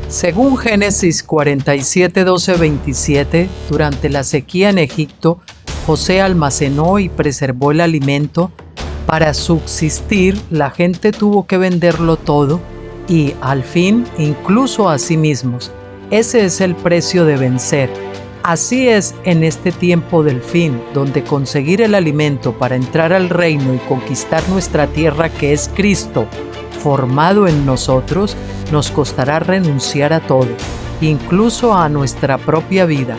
Según Génesis 47, 12, 27, durante la sequía en Egipto, José almacenó y preservó el alimento. Para subsistir, la gente tuvo que venderlo todo y, al fin, incluso a sí mismos. Ese es el precio de vencer. Así es en este tiempo del fin, donde conseguir el alimento para entrar al reino y conquistar nuestra tierra, que es Cristo, formado en nosotros, nos costará renunciar a todo, incluso a nuestra propia vida.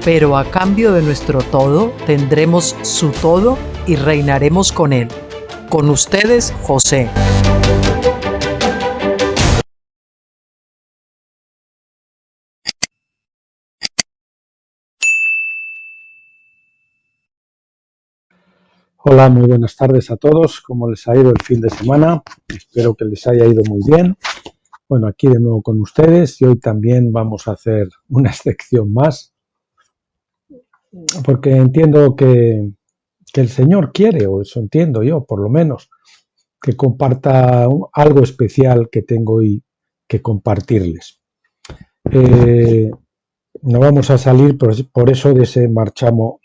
Pero a cambio de nuestro todo, tendremos su todo y reinaremos con él. Con ustedes, José. Hola, muy buenas tardes a todos. ¿Cómo les ha ido el fin de semana? Espero que les haya ido muy bien. Bueno, aquí de nuevo con ustedes y hoy también vamos a hacer una sección más porque entiendo que el Señor quiere, o eso entiendo yo por lo menos, que comparta algo especial que tengo hoy que compartirles. No vamos a salir por eso de ese marchamo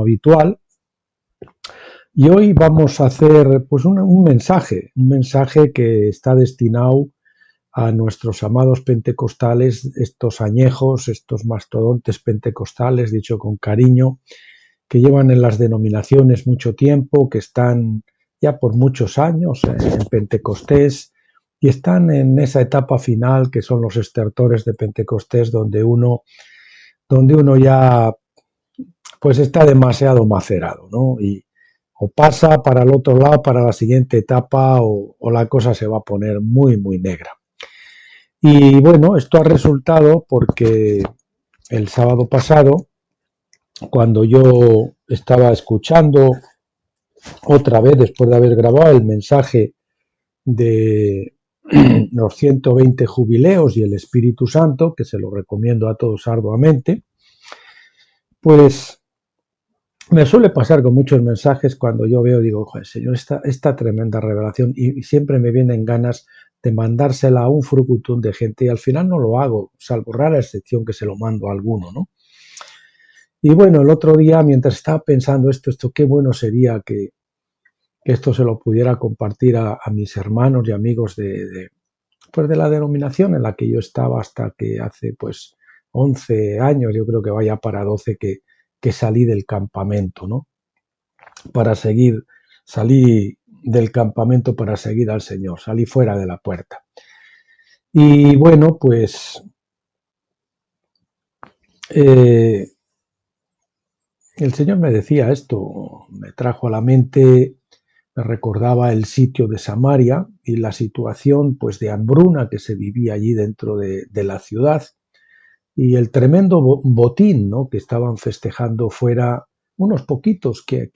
habitual. Y hoy vamos a hacer pues un mensaje que está destinado a nuestros amados pentecostales, estos añejos, estos mastodontes pentecostales, dicho con cariño, que llevan en las denominaciones mucho tiempo, que están ya por muchos años en Pentecostés y están en esa etapa final que son los estertores de Pentecostés, donde uno ya pues está demasiado macerado, ¿no? Y o pasa para el otro lado, para la siguiente etapa, o la cosa se va a poner muy, muy negra. Y bueno, esto ha resultado porque el sábado pasado, cuando yo estaba escuchando otra vez, después de haber grabado el mensaje de los 120 jubileos y el Espíritu Santo, que se lo recomiendo a todos arduamente, pues me suele pasar con muchos mensajes cuando yo veo, digo, joder, Señor, esta tremenda revelación, y siempre me vienen ganas de mandársela a un frucutún de gente, y al final no lo hago, salvo rara excepción que se lo mando a alguno, ¿no? Y bueno, el otro día, mientras estaba pensando esto, qué bueno sería que esto se lo pudiera compartir a mis hermanos y amigos pues de la denominación en la que yo estaba hasta que hace pues 11 años, yo creo que vaya para 12 que salí del campamento, ¿no? Salí del campamento para seguir al Señor, salí fuera de la puerta. Y bueno, pues el Señor me decía esto, me trajo a la mente, me recordaba el sitio de Samaria y la situación pues de hambruna que se vivía allí dentro de la ciudad y el tremendo botín, ¿no?, que estaban festejando fuera unos poquitos que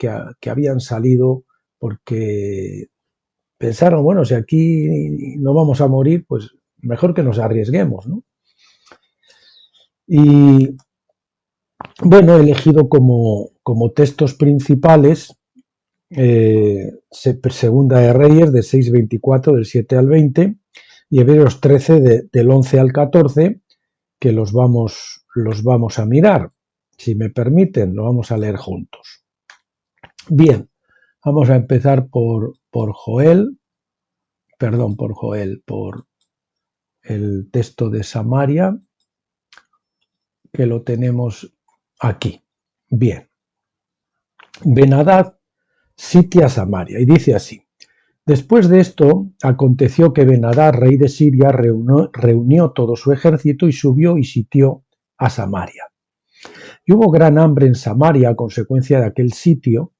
habían salido porque pensaron, bueno, si aquí no vamos a morir, pues mejor que nos arriesguemos, ¿no? Y bueno, he elegido como textos principales Segunda de Reyes de 6:24, del 7 al 20, y Hebreos 13 del 11 al 14, que los vamos a mirar. Si me permiten, lo vamos a leer juntos. Bien, vamos a empezar por el texto de Samaria, que lo tenemos aquí. Bien. Ben-Hadad sitia Samaria, y dice así: después de esto, aconteció que Ben-Hadad, rey de Siria, reunió todo su ejército y subió y sitió a Samaria. Y hubo gran hambre en Samaria a consecuencia de aquel sitio,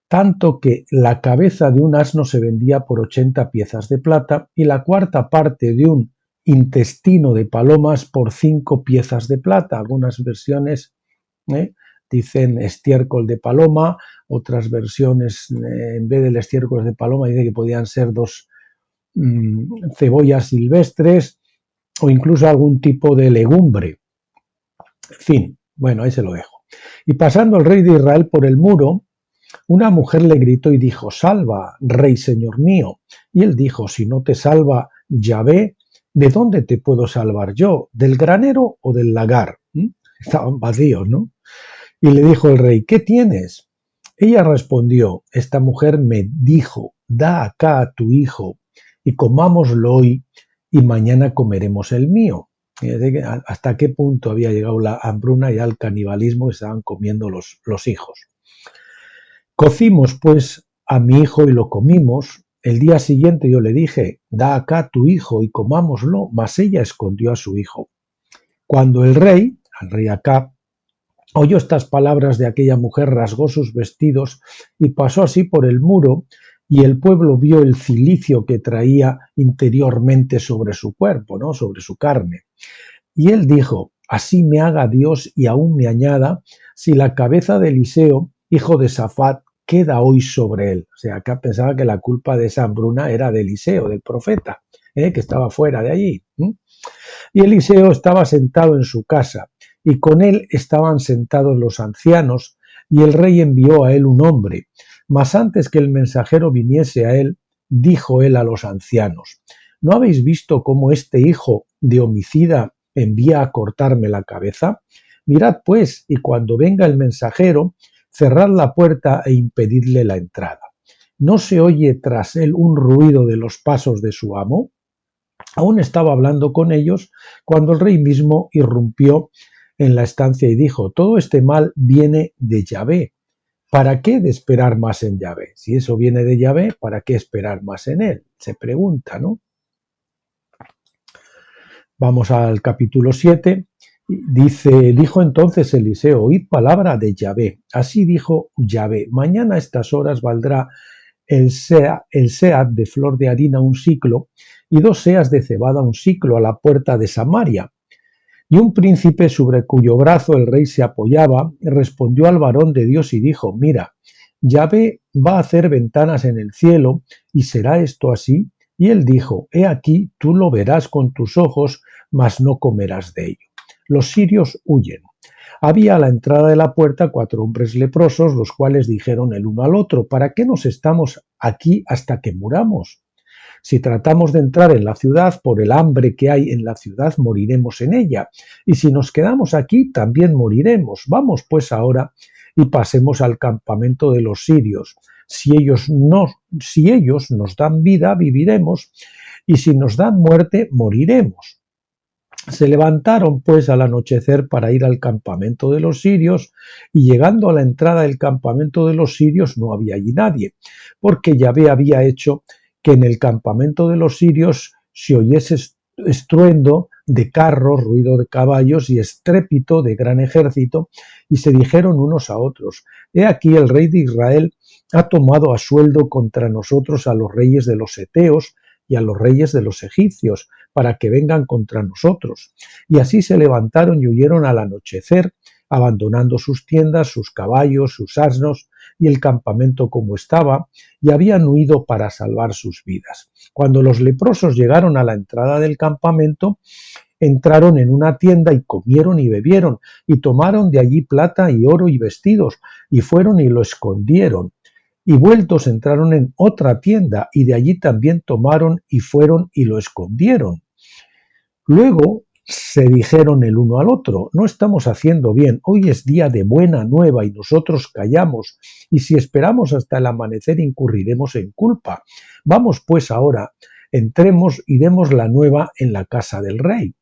tanto que la cabeza de un asno se vendía por 80 piezas de plata y la cuarta parte de un intestino de palomas por 5 piezas de plata. Algunas versiones dicen estiércol de paloma, otras versiones en vez del estiércol de paloma dicen que podían ser 2 cebollas silvestres o incluso algún tipo de legumbre. En fin, bueno, ahí se lo dejo. Y pasando el rey de Israel por el muro, una mujer le gritó y dijo: salva, rey señor mío. Y él dijo: si no te salva Yahvé, ¿de dónde te puedo salvar yo? ¿Del granero o del lagar? Estaban vacíos, ¿no? Y le dijo el rey, ¿qué tienes? Ella respondió, esta mujer me dijo, da acá a tu hijo y comámoslo hoy y mañana comeremos el mío. Hasta qué punto había llegado la hambruna y al canibalismo que estaban comiendo los hijos. Cocimos pues a mi hijo y lo comimos. El día siguiente yo le dije, da acá tu hijo y comámoslo, mas ella escondió a su hijo. Cuando el rey, al rey Acab, oyó estas palabras de aquella mujer, rasgó sus vestidos y pasó así por el muro, y el pueblo vio el cilicio que traía interiormente sobre su cuerpo, ¿no? Sobre su carne. Y él dijo, así me haga Dios y aún me añada, si la cabeza de Eliseo, hijo de Safat, queda hoy sobre él. O sea, acá pensaba que la culpa de esa hambruna era de Eliseo, del profeta, que estaba fuera de allí. Y Eliseo estaba sentado en su casa, y con él estaban sentados los ancianos, y el rey envió a él un hombre. Mas antes que el mensajero viniese a él, dijo él a los ancianos, ¿no habéis visto cómo este hijo de homicida envía a cortarme la cabeza? Mirad pues, y cuando venga el mensajero, cerrad la puerta e impedidle la entrada. ¿No se oye tras él un ruido de los pasos de su amo? Aún estaba hablando con ellos cuando el rey mismo irrumpió en la estancia y dijo, todo este mal viene de Yahvé. ¿Para qué de esperar más en Yahvé? Si eso viene de Yahvé, ¿para qué esperar más en él? Se pregunta, ¿no? Vamos al capítulo 7. Dijo entonces Eliseo, oíd palabra de Yahvé. Así dijo Yahvé, mañana a estas horas valdrá el sead de flor de harina un siclo y 2 seas de cebada un siclo a la puerta de Samaria. Y un príncipe sobre cuyo brazo el rey se apoyaba respondió al varón de Dios y dijo, mira, Yahvé va a hacer ventanas en el cielo y será esto así. Y él dijo, he aquí, tú lo verás con tus ojos, mas no comerás de ello. Los sirios huyen. Había a la entrada de la puerta 4 hombres leprosos, los cuales dijeron el uno al otro, ¿para qué nos estamos aquí hasta que muramos? Si tratamos de entrar en la ciudad, por el hambre que hay en la ciudad, moriremos en ella. Y si nos quedamos aquí, también moriremos. Vamos pues ahora y pasemos al campamento de los sirios. Si ellos nos dan vida, viviremos, y si nos dan muerte, moriremos. Se levantaron pues al anochecer para ir al campamento de los sirios, y llegando a la entrada del campamento de los sirios no había allí nadie, porque Yahvé había hecho que en el campamento de los sirios se oyese estruendo de carros, ruido de caballos y estrépito de gran ejército, y se dijeron unos a otros, he aquí el rey de Israel ha tomado a sueldo contra nosotros a los reyes de los heteos y a los reyes de los egipcios, para que vengan contra nosotros. Y así se levantaron y huyeron al anochecer, abandonando sus tiendas, sus caballos, sus asnos y el campamento como estaba, y habían huido para salvar sus vidas. Cuando los leprosos llegaron a la entrada del campamento, entraron en una tienda y comieron y bebieron, y tomaron de allí plata y oro y vestidos, y fueron y lo escondieron. Y vueltos entraron en otra tienda, y de allí también tomaron y fueron y lo escondieron. Luego se dijeron el uno al otro, no estamos haciendo bien, hoy es día de buena nueva y nosotros callamos, y si esperamos hasta el amanecer incurriremos en culpa. Vamos pues ahora, entremos y demos la nueva en la casa del rey.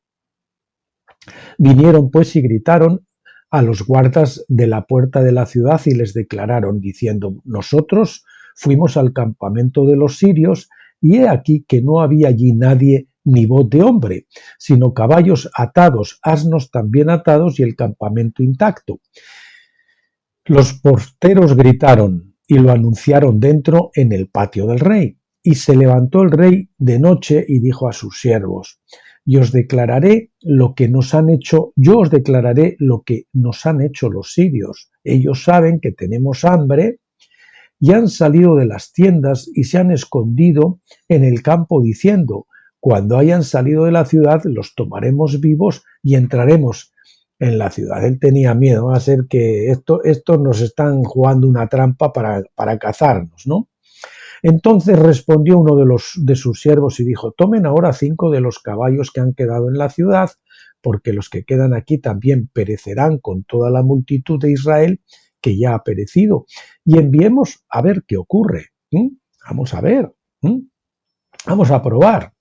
Vinieron pues y gritaron a los guardas de la puerta de la ciudad y les declararon diciendo, nosotros fuimos al campamento de los sirios y he aquí que no había allí nadie ni voz de hombre, sino caballos atados, asnos también atados y el campamento intacto. Los porteros gritaron y lo anunciaron dentro en el patio del rey. Y se levantó el rey de noche y dijo a sus siervos, yo os declararé lo que nos han hecho los sirios. Ellos saben que tenemos hambre y han salido de las tiendas y se han escondido en el campo diciendo, cuando hayan salido de la ciudad los tomaremos vivos y entraremos en la ciudad. Él tenía miedo, va a ser que estos nos están jugando una trampa para cazarnos, ¿no? Entonces respondió uno de sus siervos y dijo: tomen ahora 5 de los caballos que han quedado en la ciudad, porque los que quedan aquí también perecerán con toda la multitud de Israel que ya ha perecido, y enviemos a ver qué ocurre. Vamos a ver, vamos a probar.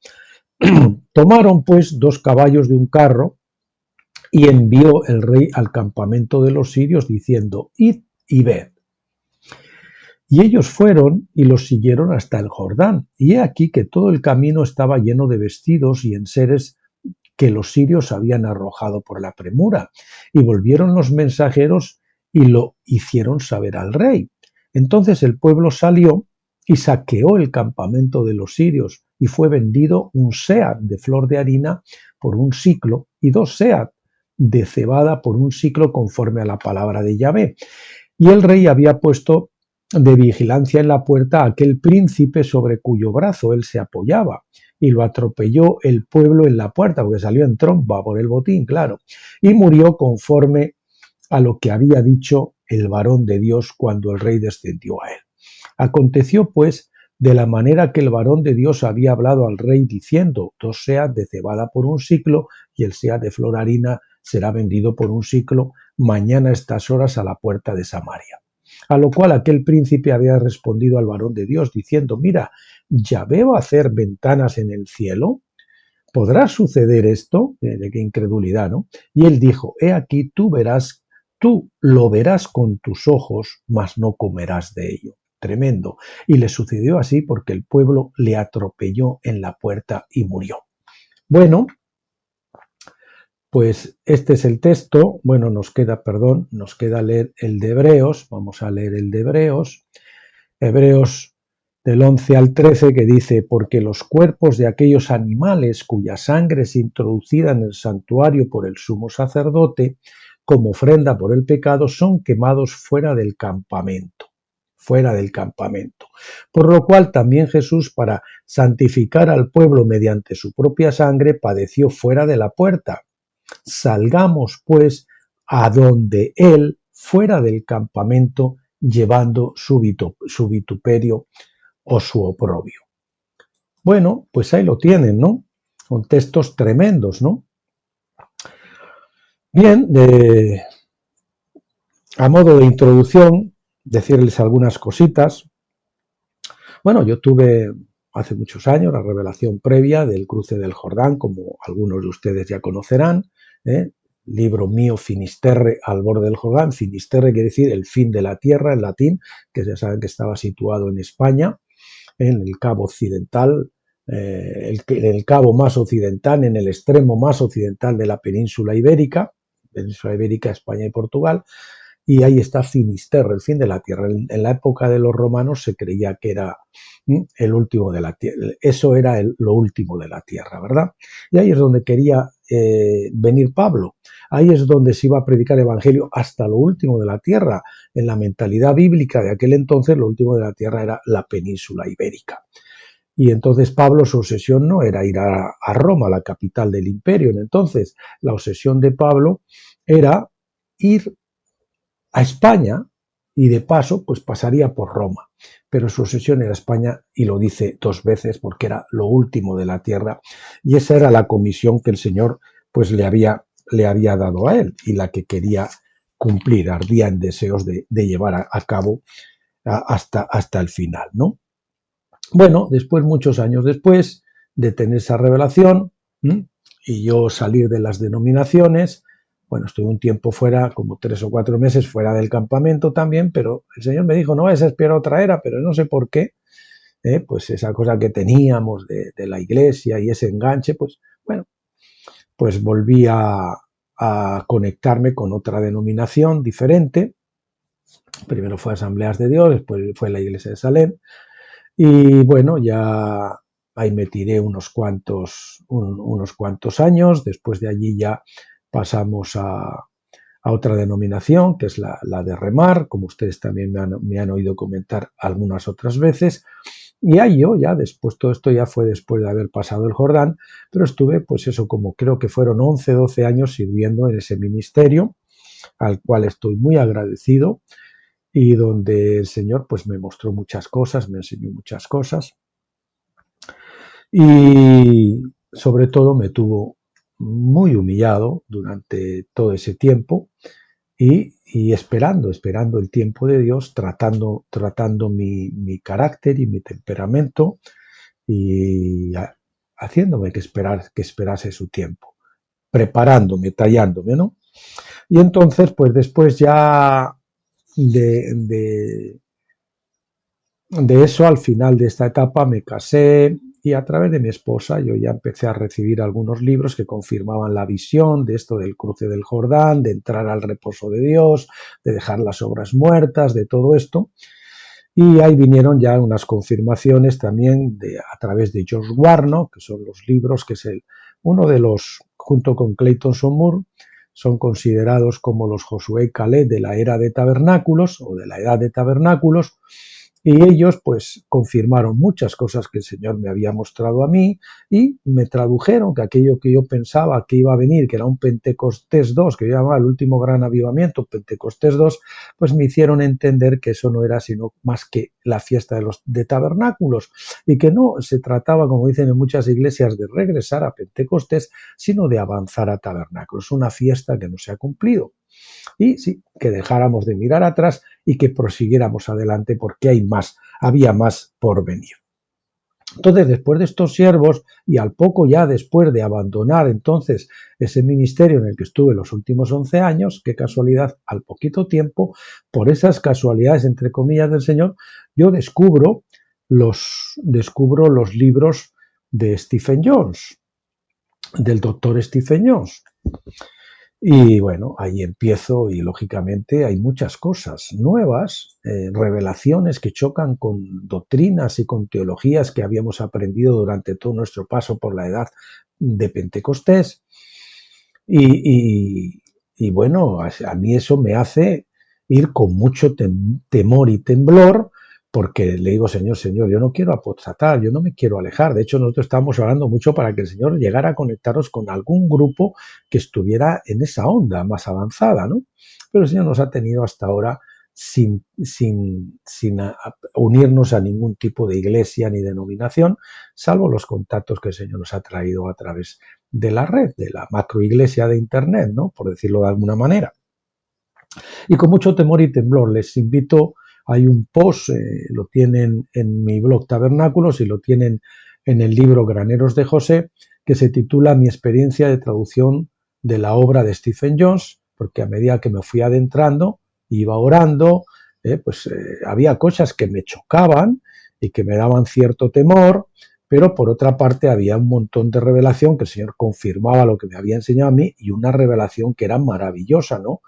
Tomaron pues 2 caballos de un carro, y envió el rey al campamento de los sirios diciendo: id y ved. Y ellos fueron y los siguieron hasta el Jordán. Y he aquí que todo el camino estaba lleno de vestidos y enseres que los sirios habían arrojado por la premura. Y volvieron los mensajeros y lo hicieron saber al rey. Entonces el pueblo salió y saqueó el campamento de los sirios, y fue vendido un seah de flor de harina por un siclo, y 2 seah de cebada por un siclo, conforme a la palabra de Yahvé. Y el rey había puesto de vigilancia en la puerta a aquel príncipe sobre cuyo brazo él se apoyaba, y lo atropelló el pueblo en la puerta, porque salió en tromba por el botín, claro, y murió conforme a lo que había dicho el varón de Dios cuando el rey descendió a él. Aconteció pues de la manera que el varón de Dios había hablado al rey diciendo: 2 seas de cebada por un siclo, y el seah de flor harina será vendido por un siclo mañana a estas horas a la puerta de Samaria. A lo cual aquel príncipe había respondido al varón de Dios diciendo: mira, ¿ya veo hacer ventanas en el cielo? ¿Podrá suceder esto? De qué incredulidad, ¿no? Y él dijo: he aquí, tú lo verás con tus ojos, mas no comerás de ello. Tremendo. Y le sucedió así porque el pueblo le atropelló en la puerta y murió. Bueno, pues este es el texto. Bueno, nos queda leer el de Hebreos. Vamos a leer el de Hebreos. Hebreos del 11 al 13, que dice: porque los cuerpos de aquellos animales cuya sangre es introducida en el santuario por el sumo sacerdote como ofrenda por el pecado son quemados fuera del campamento. Por lo cual también Jesús, para santificar al pueblo mediante su propia sangre, padeció fuera de la puerta. Salgamos pues a donde él, fuera del campamento, llevando su vituperio o su oprobio. Bueno, pues ahí lo tienen, ¿no? Son textos tremendos, ¿no? Bien, a modo de introducción, decirles algunas cositas. Bueno, yo tuve hace muchos años la revelación previa del cruce del Jordán, como algunos de ustedes ya conocerán, libro mío Finisterre al borde del Jordán. Finisterre quiere decir el fin de la tierra en latín, que ya saben que estaba situado en España, en el cabo occidental, el cabo más occidental, en el extremo más occidental de la península ibérica, España y Portugal. Y ahí está Finisterre, el fin de la tierra. En la época de los romanos se creía que era el último de la tierra. Eso era lo último de la tierra, ¿verdad? Y ahí es donde quería venir Pablo. Ahí es donde se iba a predicar el evangelio hasta lo último de la tierra. En la mentalidad bíblica de aquel entonces, lo último de la tierra era la península ibérica. Y entonces Pablo, su obsesión no era ir a Roma, la capital del imperio. Entonces, la obsesión de Pablo era ir a España y de paso pues pasaría por Roma, pero su obsesión era España, y lo dice 2 veces porque era lo último de la tierra, y esa era la comisión que el Señor pues le había dado a él y la que quería cumplir, ardía en deseos de llevar a cabo hasta el final, ¿no? Bueno, después, muchos años después de tener esa revelación y yo salir de las denominaciones, bueno, estuve un tiempo fuera, como 3 o 4 meses fuera del campamento también, pero el Señor me dijo: no vayas a esperar otra era, pero no sé por qué, pues esa cosa que teníamos de la iglesia y ese enganche, pues bueno, pues volví a conectarme con otra denominación diferente. Primero fue Asambleas de Dios, después fue la Iglesia de Salem, y bueno, ya ahí me tiré unos cuantos años. Después de allí ya pasamos a otra denominación, que es la de Remar, como ustedes también me han oído comentar algunas otras veces. Y ahí yo ya después, todo esto ya fue después de haber pasado el Jordán, pero estuve, pues eso, como creo que fueron 11, 12 años sirviendo en ese ministerio, al cual estoy muy agradecido. y donde el Señor pues me mostró muchas cosas, me enseñó muchas cosas y sobre todo me tuvo muy humillado durante todo ese tiempo y esperando el tiempo de Dios, tratando mi carácter y mi temperamento y haciéndome que esperase su tiempo, preparándome, tallándome, ¿no? Y entonces, pues después ya de, de, de eso, al final de esta etapa, me casé y a través de mi esposa yo ya empecé a recibir algunos libros que confirmaban la visión de esto del cruce del Jordán, de entrar al reposo de Dios, de dejar las obras muertas, de todo esto. Y ahí vinieron ya unas confirmaciones también a través de George Warnock, que son los libros, que es uno de los, junto con Clayton Moore, son considerados como los Josué y Caleb de la era de tabernáculos o de la edad de tabernáculos, y ellos pues confirmaron muchas cosas que el Señor me había mostrado a mí y me tradujeron que aquello que yo pensaba que iba a venir, que era un Pentecostés 2, que yo llamaba el último gran avivamiento, Pentecostés 2, pues me hicieron entender que eso no era sino más que la fiesta de tabernáculos y que no se trataba, como dicen en muchas iglesias, de regresar a Pentecostés, sino de avanzar a tabernáculos, una fiesta que no se ha cumplido. Y sí, que dejáramos de mirar atrás y que prosiguiéramos adelante porque había más por venir. Entonces, después de estos siervos y al poco ya después de abandonar entonces ese ministerio en el que estuve los últimos 11 años, qué casualidad, al poquito tiempo, por esas casualidades entre comillas del Señor, yo descubro los libros de Stephen Jones, del doctor Stephen Jones. Y bueno, ahí empiezo y lógicamente hay muchas cosas nuevas, revelaciones que chocan con doctrinas y con teologías que habíamos aprendido durante todo nuestro paso por la edad de Pentecostés. Y bueno, a mí eso me hace ir con mucho temor y temblor, porque le digo, Señor, yo no quiero apostatar, yo no me quiero alejar. De hecho, nosotros estábamos orando mucho para que el Señor llegara a conectarnos con algún grupo que estuviera en esa onda más avanzada, ¿no? Pero el Señor nos ha tenido hasta ahora sin unirnos a ningún tipo de iglesia ni denominación, salvo los contactos que el Señor nos ha traído a través de la red, de la macroiglesia de Internet, ¿no? Por decirlo de alguna manera. Y con mucho temor y temblor les invito, hay un post, lo tienen en mi blog Tabernáculos y lo tienen en el libro Graneros de José, que se titula Mi experiencia de traducción de la obra de Stephen Jones, porque a medida que me fui adentrando, iba orando, había cosas que me chocaban y que me daban cierto temor, pero por otra parte había un montón de revelación que el Señor confirmaba lo que me había enseñado a mí y una revelación que era maravillosa, ¿no?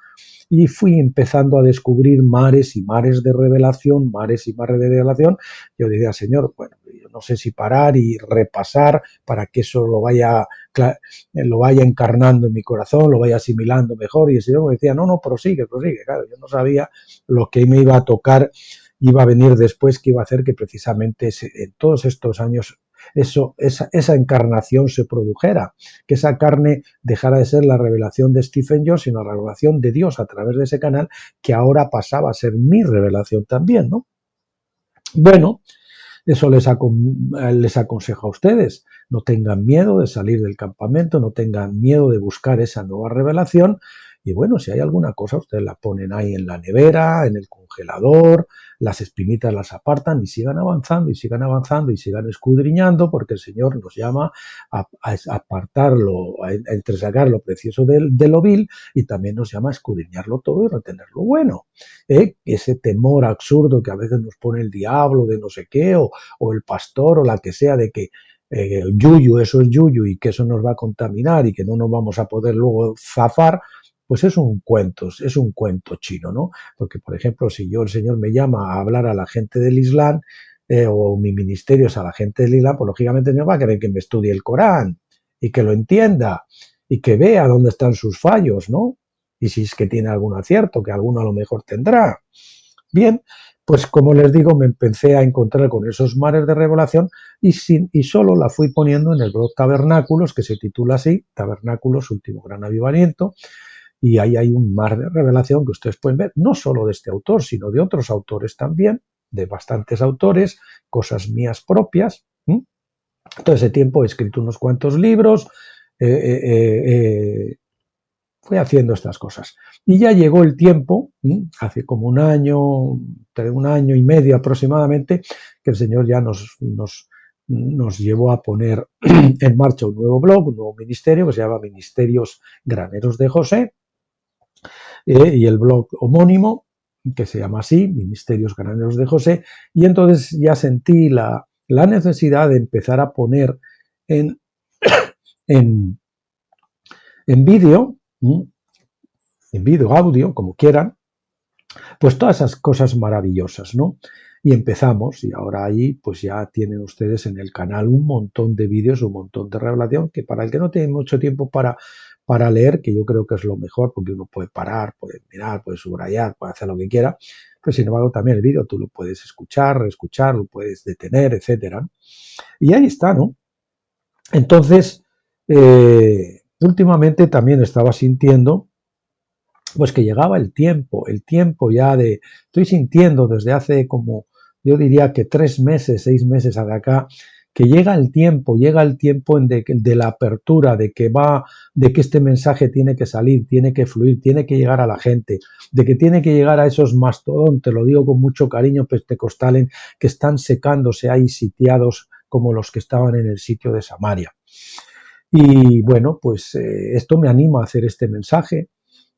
Y fui empezando a descubrir mares y mares de revelación, mares y mares de revelación. Yo decía, Señor, bueno, yo no sé si parar y repasar para que eso lo vaya encarnando en mi corazón, lo vaya asimilando mejor. Y el Señor me decía, no, prosigue. Claro, yo no sabía lo que me iba a tocar, iba a venir después, que iba a hacer que precisamente en todos estos años esa encarnación se produjera, que esa carne dejara de ser la revelación de Stephen Jones, sino la revelación de Dios a través de ese canal, que ahora pasaba a ser mi revelación también, ¿no? Bueno, eso les aconsejo a ustedes. No tengan miedo de salir del campamento, no tengan miedo de buscar esa nueva revelación. Y bueno, si hay alguna cosa, ustedes la ponen ahí en la nevera, en el congelador, las espinitas las apartan y sigan avanzando y sigan avanzando y sigan escudriñando, porque el Señor nos llama a apartarlo, a entresacar lo precioso de lo vil, y también nos llama a escudriñarlo todo y retener lo bueno. Ese temor absurdo que a veces nos pone el diablo de no sé qué, o el pastor o la que sea, de que yuyu, eso es yuyu y que eso nos va a contaminar y que no nos vamos a poder luego zafar, pues es un cuento chino, ¿no? Porque, por ejemplo, si el Señor me llama a hablar a la gente del Islam, o mi ministerio es a la gente del Islam, pues lógicamente no va a querer que me estudie el Corán y que lo entienda y que vea dónde están sus fallos, ¿no? Y si es que tiene algún acierto, que alguno a lo mejor tendrá. Bien, pues como les digo, me empecé a encontrar con esos mares de revelación y solo la fui poniendo en el blog Tabernáculos, que se titula así, Tabernáculos, Último Gran Avivamiento. y ahí hay un mar de revelación que ustedes pueden ver, no solo de este autor, sino de otros autores también, de bastantes autores, cosas mías propias. Todo ese tiempo he escrito unos cuantos libros, fui haciendo estas cosas. Y ya llegó el tiempo, hace como un año y medio aproximadamente, que el Señor ya nos llevó a poner en marcha un nuevo blog, un nuevo ministerio que se llama Ministerios Graneros de José, y el blog homónimo, que se llama así, Ministerios Graneros de José, y entonces ya sentí la necesidad de empezar a poner en, en, en vídeo, audio, como quieran, pues todas esas cosas maravillosas, ¿no? Y empezamos, y ahora ahí pues ya tienen ustedes en el canal un montón de vídeos, un montón de revelación, que para el que no tiene mucho tiempo para leer, que yo creo que es lo mejor, porque uno puede parar, puede mirar, puede subrayar, puede hacer lo que quiera, pues sin embargo también el vídeo tú lo puedes escuchar, reescuchar, lo puedes detener, etcétera. Y ahí está, ¿no? Entonces, últimamente también estaba sintiendo pues que llegaba el tiempo ya estoy sintiendo desde hace como, yo diría que 3 meses, 6 meses de acá, que llega el tiempo de la apertura, de que este mensaje tiene que salir, tiene que fluir, tiene que llegar a la gente, de que tiene que llegar a esos mastodontes, lo digo con mucho cariño, pentecostales, que están secándose ahí sitiados como los que estaban en el sitio de Samaria. Y bueno, pues esto me anima a hacer este mensaje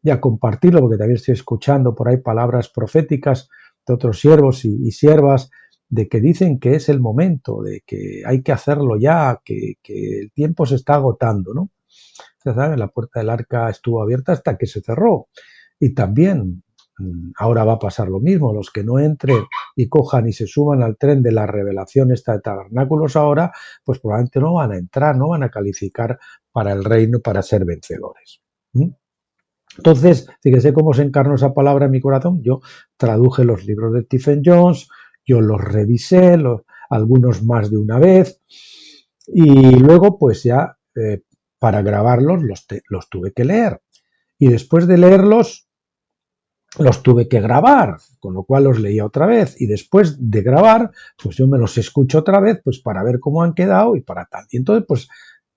y a compartirlo, porque también estoy escuchando por ahí palabras proféticas de otros siervos y siervas de que dicen que es el momento, de que hay que hacerlo ya, que el tiempo se está agotando, ¿no? Ya saben, la puerta del arca estuvo abierta hasta que se cerró. Y también ahora va a pasar lo mismo, los que no entren y cojan y se suban al tren de la revelación esta de tabernáculos ahora, pues probablemente no van a entrar, no van a calificar para el reino, para ser vencedores. Entonces, fíjese cómo se encarnó esa palabra en mi corazón. Yo traduje los libros de Stephen Jones, yo los revisé, algunos más de una vez, y luego pues ya para grabarlos los tuve que leer. Y después de leerlos, los tuve que grabar, con lo cual los leía otra vez. Y después de grabar, pues yo me los escucho otra vez, pues para ver cómo han quedado y para tal. Y entonces, pues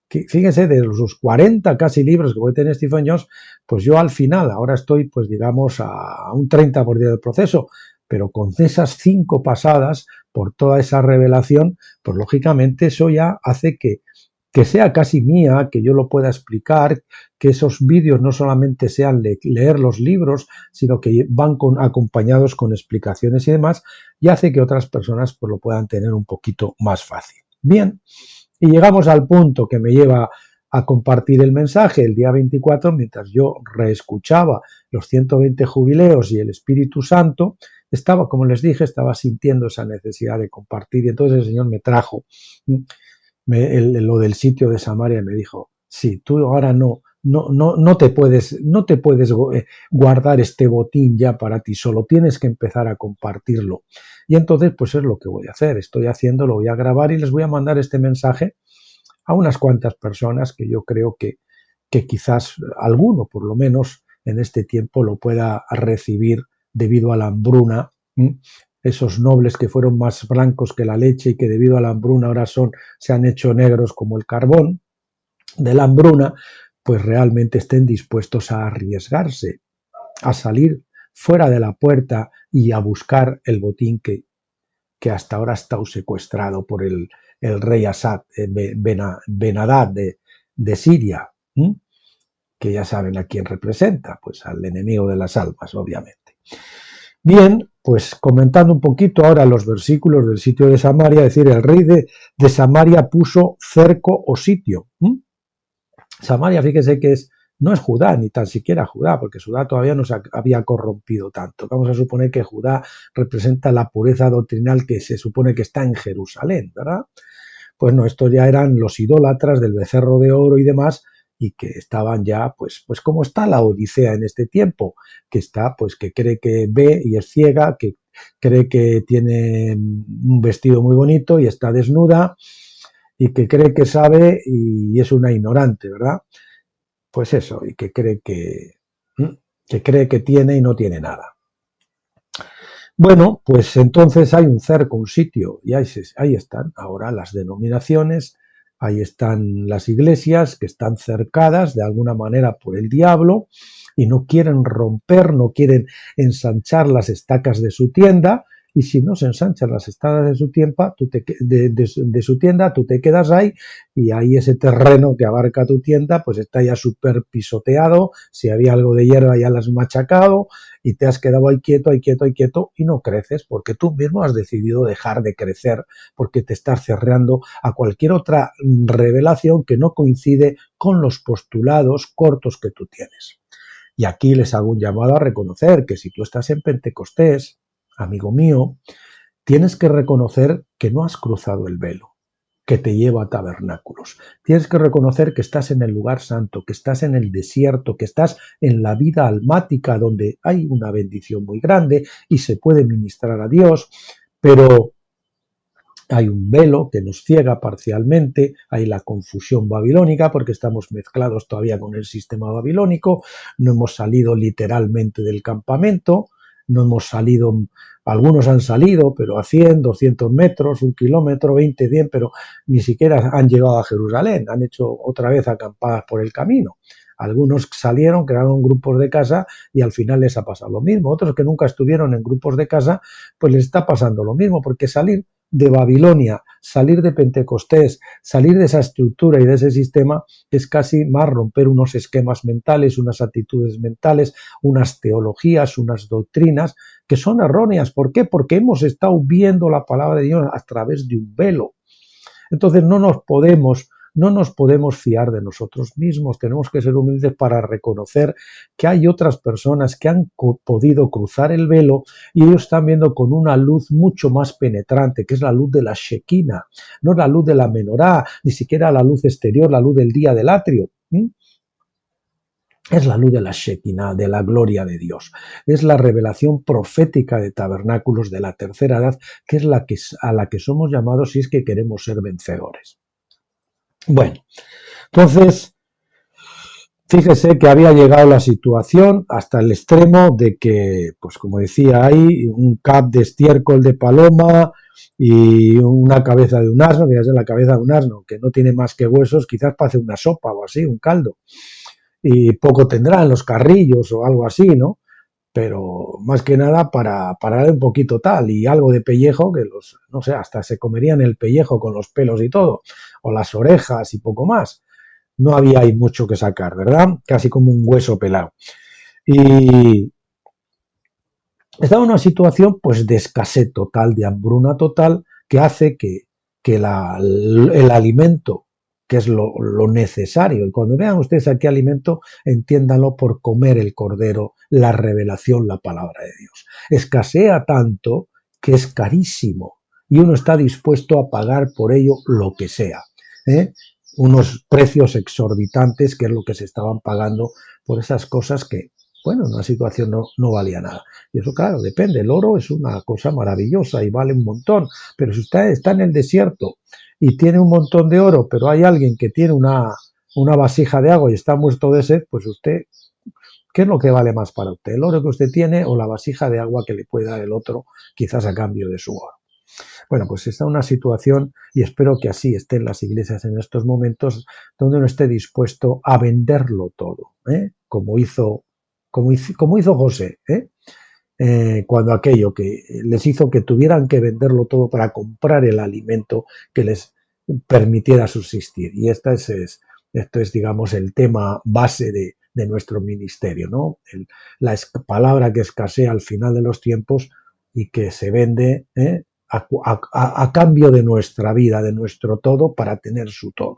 fíjense, de sus 40 casi libros que puede tener Stephen Jones, pues yo al final, ahora estoy, pues digamos, a un 30% del proceso, pero con esas 5 pasadas, por toda esa revelación, pues lógicamente eso ya hace que sea casi mía, que yo lo pueda explicar, que esos vídeos no solamente sean leer los libros, sino que van acompañados con explicaciones y demás, y hace que otras personas pues lo puedan tener un poquito más fácil. Bien. Y llegamos al punto que me lleva a compartir el mensaje el día 24, mientras yo reescuchaba los 120 jubileos y el Espíritu Santo, estaba, como les dije, estaba sintiendo esa necesidad de compartir, y entonces el Señor me trajo lo del sitio de Samaria y me dijo, sí, tú ahora no te puedes guardar este botín ya para ti solo, tienes que empezar a compartirlo. Y entonces pues es lo que voy a hacer, estoy haciendo, lo voy a grabar y les voy a mandar este mensaje a unas cuantas personas que yo creo que quizás alguno por lo menos en este tiempo lo pueda recibir debido a la hambruna. Esos nobles que fueron más blancos que la leche y que debido a la hambruna ahora se han hecho negros como el carbón de la hambruna, pues realmente estén dispuestos a arriesgarse, a salir fuera de la puerta y a buscar el botín que hasta ahora ha estado secuestrado por el rey Asad, Ben-Hadad de Siria, que ya saben a quién representa, pues al enemigo de las almas, obviamente. Bien, pues comentando un poquito ahora los versículos del sitio de Samaria, es decir, el rey de Samaria puso cerco o sitio. Samaria, fíjese que no es Judá, ni tan siquiera Judá, porque Judá todavía no se había corrompido tanto. Vamos a suponer que Judá representa la pureza doctrinal que se supone que está en Jerusalén, ¿verdad? Pues no, estos ya eran los idólatras del becerro de oro y demás, y que estaban ya, pues como está la Odisea en este tiempo, que está, pues que cree que ve y es ciega, que cree que tiene un vestido muy bonito y está desnuda, y que cree que sabe y es una ignorante, ¿verdad? Pues eso, y que cree que que cree que tiene y no tiene nada. Bueno, pues entonces hay un cerco, un sitio, y ahí están ahora las denominaciones, ahí están las iglesias que están cercadas de alguna manera por el diablo y no quieren romper, no quieren ensanchar las estacas de su tienda, y si no se ensanchan las estacas de su tienda, tú te quedas ahí, y ahí ese terreno que abarca tu tienda pues está ya súper pisoteado, si había algo de hierba ya la has machacado, y te has quedado ahí quieto, y no creces porque tú mismo has decidido dejar de crecer porque te estás cerrando a cualquier otra revelación que no coincide con los postulados cortos que tú tienes. Y aquí les hago un llamado a reconocer que si tú estás en Pentecostés, amigo mío, tienes que reconocer que no has cruzado el velo que te lleva a tabernáculos. Tienes que reconocer que estás en el lugar santo, que estás en el desierto, que estás en la vida almática donde hay una bendición muy grande y se puede ministrar a Dios, pero hay un velo que nos ciega parcialmente, hay la confusión babilónica porque estamos mezclados todavía con el sistema babilónico, no hemos salido literalmente del campamento, no hemos salido, algunos han salido, pero a 100, 200 metros, 1 kilómetro, 20, 100, pero ni siquiera han llegado a Jerusalén, han hecho otra vez acampadas por el camino. Algunos salieron, crearon grupos de casa y al final les ha pasado lo mismo. Otros que nunca estuvieron en grupos de casa, pues les está pasando lo mismo, porque salir de Babilonia, salir de Pentecostés, salir de esa estructura y de ese sistema es casi más romper unos esquemas mentales, unas actitudes mentales, unas teologías, unas doctrinas que son erróneas. ¿Por qué? Porque hemos estado viendo la palabra de Dios a través de un velo. Entonces no nos podemos fiar de nosotros mismos, tenemos que ser humildes para reconocer que hay otras personas que han podido cruzar el velo y ellos están viendo con una luz mucho más penetrante, que es la luz de la Shekinah, no la luz de la menorá, ni siquiera la luz exterior, la luz del día del atrio. Es la luz de la Shekinah, de la gloria de Dios. Es la revelación profética de tabernáculos de la tercera edad, que es a la que somos llamados si es que queremos ser vencedores. Bueno, entonces, fíjese que había llegado la situación hasta el extremo de que, pues como decía ahí, un cap de estiércol de paloma y una cabeza de un asno, que ya es la cabeza de un asno, que no tiene más que huesos, quizás para hacer una sopa o así, un caldo. Y poco tendrán los carrillos o algo así, ¿no? Pero más que nada para darle un poquito tal, y algo de pellejo, que no sé, hasta se comerían el pellejo con los pelos y todo, o las orejas y poco más. No había ahí mucho que sacar, ¿verdad? Casi como un hueso pelado. Y estaba en una situación pues de escasez total, de hambruna total, que hace que el alimento, que es lo necesario, y cuando vean ustedes aquí alimento, entiéndanlo por comer el cordero, la revelación, la palabra de Dios. Escasea tanto que es carísimo y uno está dispuesto a pagar por ello lo que sea, ¿eh? Unos precios exorbitantes, que es lo que se estaban pagando por esas cosas que, bueno, en una situación no valía nada. Y eso, claro, depende. El oro es una cosa maravillosa y vale un montón. Pero si usted está en el desierto y tiene un montón de oro, pero hay alguien que tiene una vasija de agua y está muerto de sed, pues usted, ¿qué es lo que vale más para usted? ¿El oro que usted tiene o la vasija de agua que le puede dar el otro, quizás a cambio de su oro? Bueno, pues está en una situación, y espero que así estén las iglesias en estos momentos, donde uno esté dispuesto a venderlo todo, ¿eh? Como hizo José, cuando aquello que les hizo que tuvieran que venderlo todo para comprar el alimento que les permitiera subsistir. Y esto es, digamos, el tema base de nuestro ministerio, ¿no? La palabra que escasea al final de los tiempos y que se vende a cambio de nuestra vida, de nuestro todo, para tener su todo.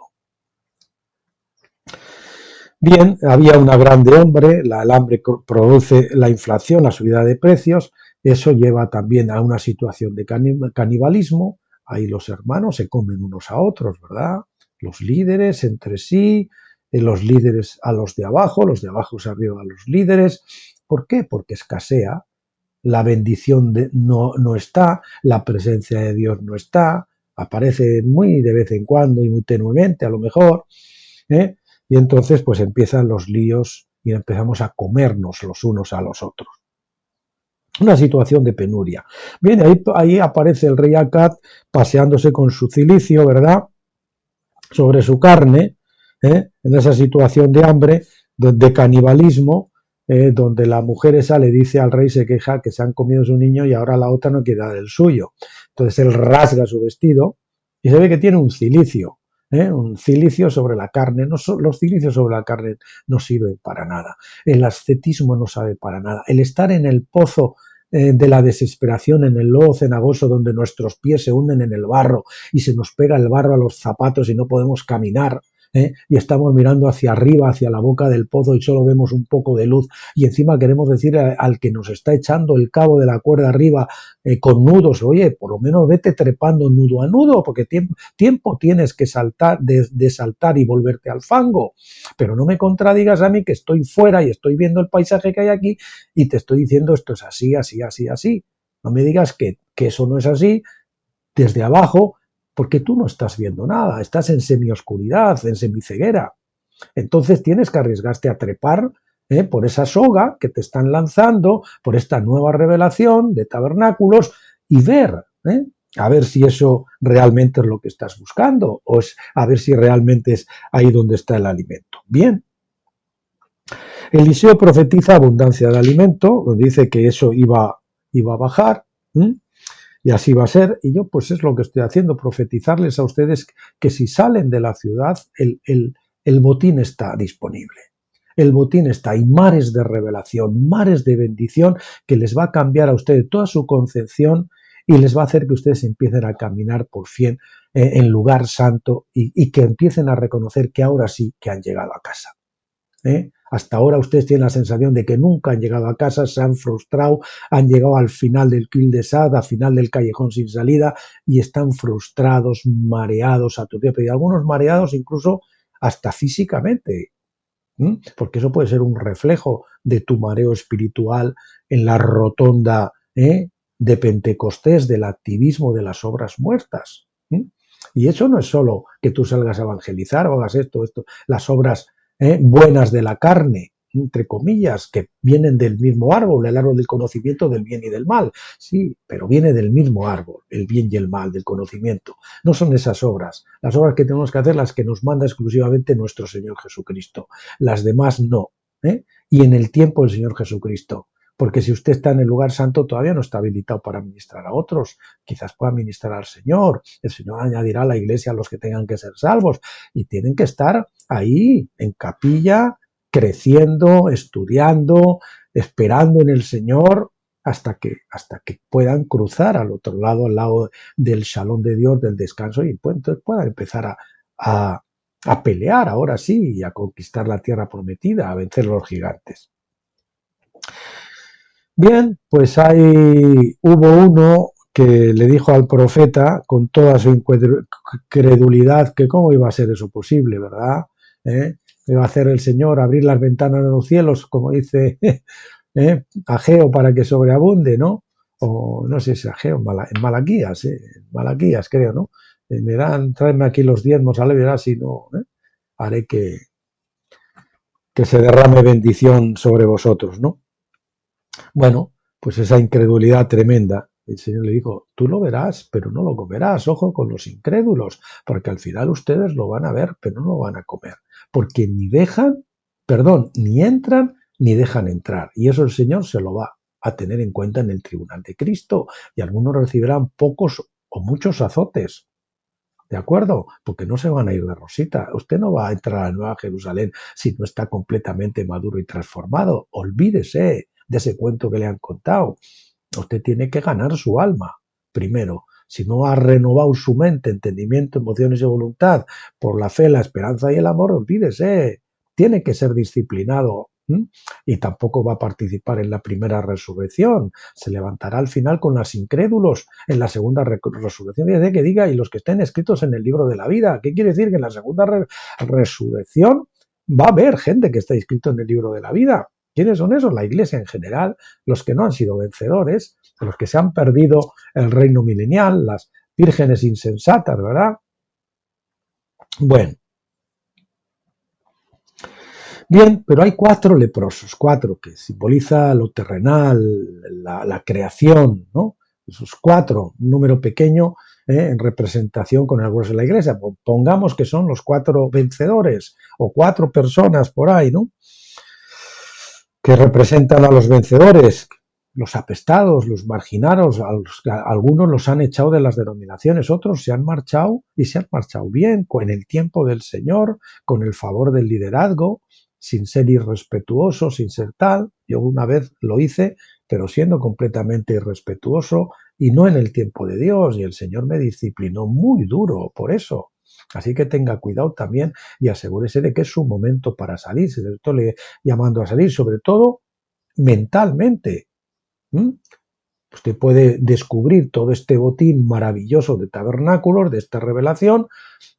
Bien, había una grande hambre, el hambre produce la inflación, la subida de precios, eso lleva también a una situación de canibalismo, ahí los hermanos se comen unos a otros, ¿verdad? Los líderes entre sí, los líderes a los de abajo se arriba a los líderes. ¿Por qué? Porque escasea, la bendición no está, la presencia de Dios no está, aparece muy de vez en cuando y muy tenuemente a lo mejor, ¿eh? Y entonces pues empiezan los líos y empezamos a comernos los unos a los otros. Una situación de penuria. Bien, ahí aparece el rey Akkad paseándose con su cilicio, ¿verdad?, sobre su carne, en esa situación de hambre, de canibalismo, donde la mujer esa le dice al rey, se queja que se han comido su niño y ahora la otra no quiere dar el suyo. Entonces él rasga su vestido y se ve que tiene un cilicio sobre la carne. No, los cilicios sobre la carne no sirven para nada. El ascetismo no sabe para nada. El estar en el pozo de la desesperación, en el lodo cenagoso donde nuestros pies se hunden en el barro y se nos pega el barro a los zapatos y no podemos caminar, y estamos mirando hacia arriba, hacia la boca del pozo y solo vemos un poco de luz y encima queremos decir al que nos está echando el cabo de la cuerda arriba con nudos, oye, por lo menos vete trepando nudo a nudo porque tiempo tienes que saltar, de saltar y volverte al fango, pero no me contradigas a mí que estoy fuera y estoy viendo el paisaje que hay aquí y te estoy diciendo esto es así, así, así, así. No me digas que eso no es así desde abajo, porque tú no estás viendo nada, estás en semioscuridad, en semiceguera. Entonces tienes que arriesgarte a trepar por esa soga que te están lanzando, por esta nueva revelación de tabernáculos y ver, a ver si eso realmente es lo que estás buscando o es a ver si realmente es ahí donde está el alimento. Bien. Eliseo profetiza abundancia de alimento, donde dice que eso iba a bajar, y así va a ser, y yo pues es lo que estoy haciendo, profetizarles a ustedes que si salen de la ciudad, el botín está disponible. El botín está, hay mares de revelación, mares de bendición que les va a cambiar a ustedes toda su concepción y les va a hacer que ustedes empiecen a caminar por fin en lugar santo y que empiecen a reconocer que ahora sí que han llegado a casa. Hasta ahora ustedes tienen la sensación de que nunca han llegado a casa, se han frustrado, han llegado al final del cul-de-sac, al final del callejón sin salida y están frustrados, mareados, aturdidos, y algunos mareados incluso hasta físicamente, porque eso puede ser un reflejo de tu mareo espiritual en la rotonda de Pentecostés, del activismo de las obras muertas. Y eso no es solo que tú salgas a evangelizar o hagas esto, las obras buenas de la carne, entre comillas, que vienen del mismo árbol, el árbol del conocimiento del bien y del mal. Sí, pero viene del mismo árbol, el bien y el mal, del conocimiento. No son esas obras. Las obras que tenemos que hacer, las que nos manda exclusivamente nuestro Señor Jesucristo. Las demás no. Y en el tiempo del Señor Jesucristo. Porque si usted está en el lugar santo, todavía no está habilitado para ministrar a otros. Quizás pueda ministrar al Señor. El Señor añadirá a la iglesia a los que tengan que ser salvos. Y tienen que estar ahí, en capilla, creciendo, estudiando, esperando en el Señor, hasta que puedan cruzar al lado del Shalom de Dios, del descanso, y entonces puedan empezar a pelear, ahora sí, y a conquistar la tierra prometida, a vencer a los gigantes. Bien, pues hubo uno que le dijo al profeta con toda su incredulidad que cómo iba a ser eso posible, ¿verdad? Iba a hacer el Señor abrir las ventanas de los cielos, como dice Ageo, para que sobreabunde, ¿no? O no sé si Ageo, en Malaquías creo, ¿no? Tráeme aquí los diezmos, ale, verás si no, haré que se derrame bendición sobre vosotros, ¿no? Bueno, pues esa incredulidad tremenda. El Señor le dijo, tú lo verás, pero no lo comerás. Ojo con los incrédulos, porque al final ustedes lo van a ver, pero no lo van a comer. Porque ni entran ni dejan entrar. Y eso el Señor se lo va a tener en cuenta en el tribunal de Cristo. Y algunos recibirán pocos o muchos azotes. ¿De acuerdo? Porque no se van a ir de rosita. Usted no va a entrar a la Nueva Jerusalén si no está completamente maduro y transformado. Olvídese de ese cuento que le han contado. Usted tiene que ganar su alma, primero. Si no ha renovado su mente, entendimiento, emociones y voluntad por la fe, la esperanza y el amor, olvídese. Tiene que ser disciplinado. Y tampoco va a participar en la primera resurrección. Se levantará al final con los incrédulos en la segunda resurrección. Dice que diga, y los que estén escritos en el libro de la vida. ¿Qué quiere decir? Que en la segunda resurrección va a haber gente que está inscrito en el libro de la vida. ¿Quiénes son esos? La iglesia en general, los que no han sido vencedores, los que se han perdido el reino milenial, las vírgenes insensatas, ¿verdad? Bueno. Bien, pero hay 4 leprosos, 4 que simboliza lo terrenal, la creación, ¿no? Esos 4, un número pequeño en representación con el grueso de la iglesia. Pongamos que son los 4 vencedores o 4 personas por ahí, ¿no? Que representan a los vencedores, los apestados, los marginados, algunos los han echado de las denominaciones, otros se han marchado y se han marchado bien, con el tiempo del Señor, con el favor del liderazgo, sin ser irrespetuoso, sin ser tal. Yo una vez lo hice, pero siendo completamente irrespetuoso y no en el tiempo de Dios, y el Señor me disciplinó muy duro por eso. Así que tenga cuidado también y asegúrese de que es su momento para salir. Se le estoy llamando a salir, sobre todo mentalmente. Usted puede descubrir todo este botín maravilloso de tabernáculos, de esta revelación,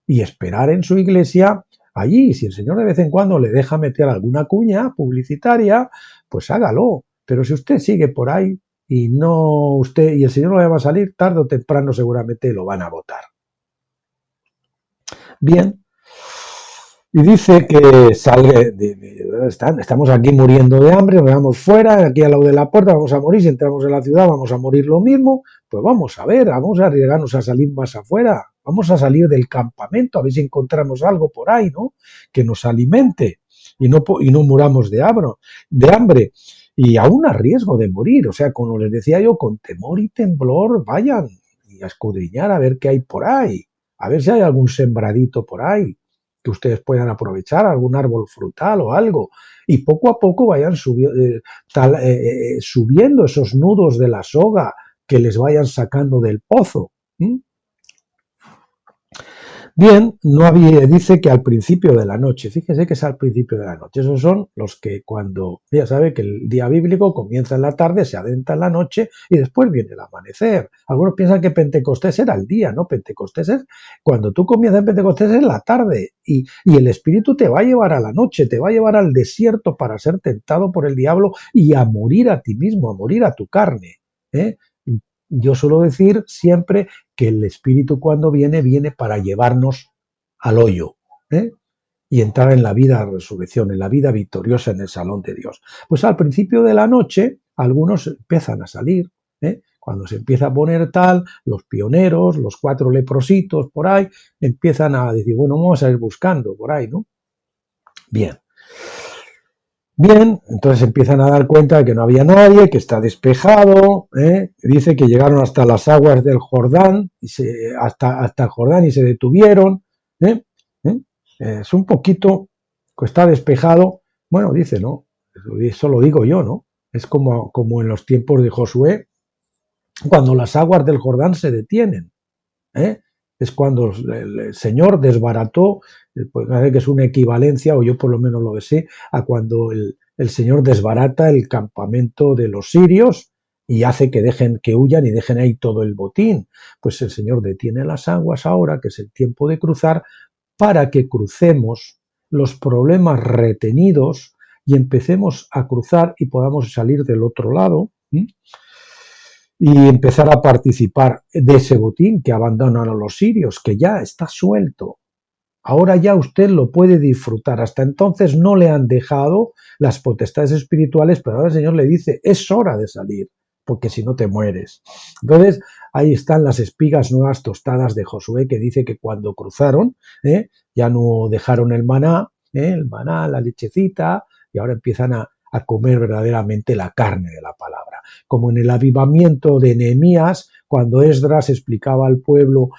y esperar en su iglesia allí. Si el Señor de vez en cuando le deja meter alguna cuña publicitaria, pues hágalo. Pero si usted sigue por ahí y no usted y el Señor no le va a salir, tarde o temprano seguramente lo van a votar. Bien. Y dice que estamos aquí muriendo de hambre, nos vamos fuera, aquí al lado de la puerta vamos a morir, si entramos en la ciudad vamos a morir lo mismo, pues vamos a ver, vamos a arriesgarnos a salir más afuera, vamos a salir del campamento, a ver si encontramos algo por ahí, ¿no? Que nos alimente y no muramos de hambre, y aún a riesgo de morir, o sea, como les decía yo, con temor y temblor vayan y a escudriñar a ver qué hay por ahí, a ver si hay algún sembradito por ahí que ustedes puedan aprovechar, algún árbol frutal o algo, y poco a poco vayan subiendo esos nudos de la soga que les vayan sacando del pozo. Bien, dice que al principio de la noche, fíjese que es al principio de la noche, esos son los que cuando, ya sabe que el día bíblico comienza en la tarde, se adentra en la noche y después viene el amanecer. Algunos piensan que Pentecostés era el día, ¿no? Pentecostés es, cuando tú comienzas en Pentecostés es la tarde y el Espíritu te va a llevar a la noche, te va a llevar al desierto para ser tentado por el diablo y a morir a ti mismo, a morir a tu carne, ¿eh? Yo suelo decir siempre que el Espíritu cuando viene para llevarnos al hoyo, y entrar en la vida de resurrección, en la vida victoriosa en el salón de Dios. Pues al principio de la noche algunos empiezan a salir, cuando se empieza a poner tal, los pioneros, los 4 leprositos por ahí, empiezan a decir, bueno, vamos a ir buscando por ahí, ¿no? Bien. Bien, entonces empiezan a dar cuenta de que no había nadie, que está despejado, dice que llegaron hasta las aguas del Jordán, hasta el Jordán y se detuvieron, es un poquito, que está despejado, bueno, dice, ¿no? Eso lo digo yo, ¿no? Es como en los tiempos de Josué, cuando las aguas del Jordán se detienen, es cuando el Señor desbarató, pues parece que es una equivalencia, o yo por lo menos lo sé, a cuando el Señor desbarata el campamento de los sirios y hace que huyan y dejen ahí todo el botín. Pues el Señor detiene las aguas ahora, que es el tiempo de cruzar, para que crucemos los problemas retenidos y empecemos a cruzar y podamos salir del otro lado. Y empezar a participar de ese botín que abandonan a los sirios, que ya está suelto. Ahora ya usted lo puede disfrutar. Hasta entonces no le han dejado las potestades espirituales, pero ahora el Señor le dice, es hora de salir, porque si no te mueres. Entonces, ahí están las espigas nuevas tostadas de Josué, que dice que cuando cruzaron, ya no dejaron el maná, la lechecita, y ahora empiezan a comer verdaderamente la carne de la palabra. Como en el avivamiento de Nehemías, cuando Esdras explicaba al pueblo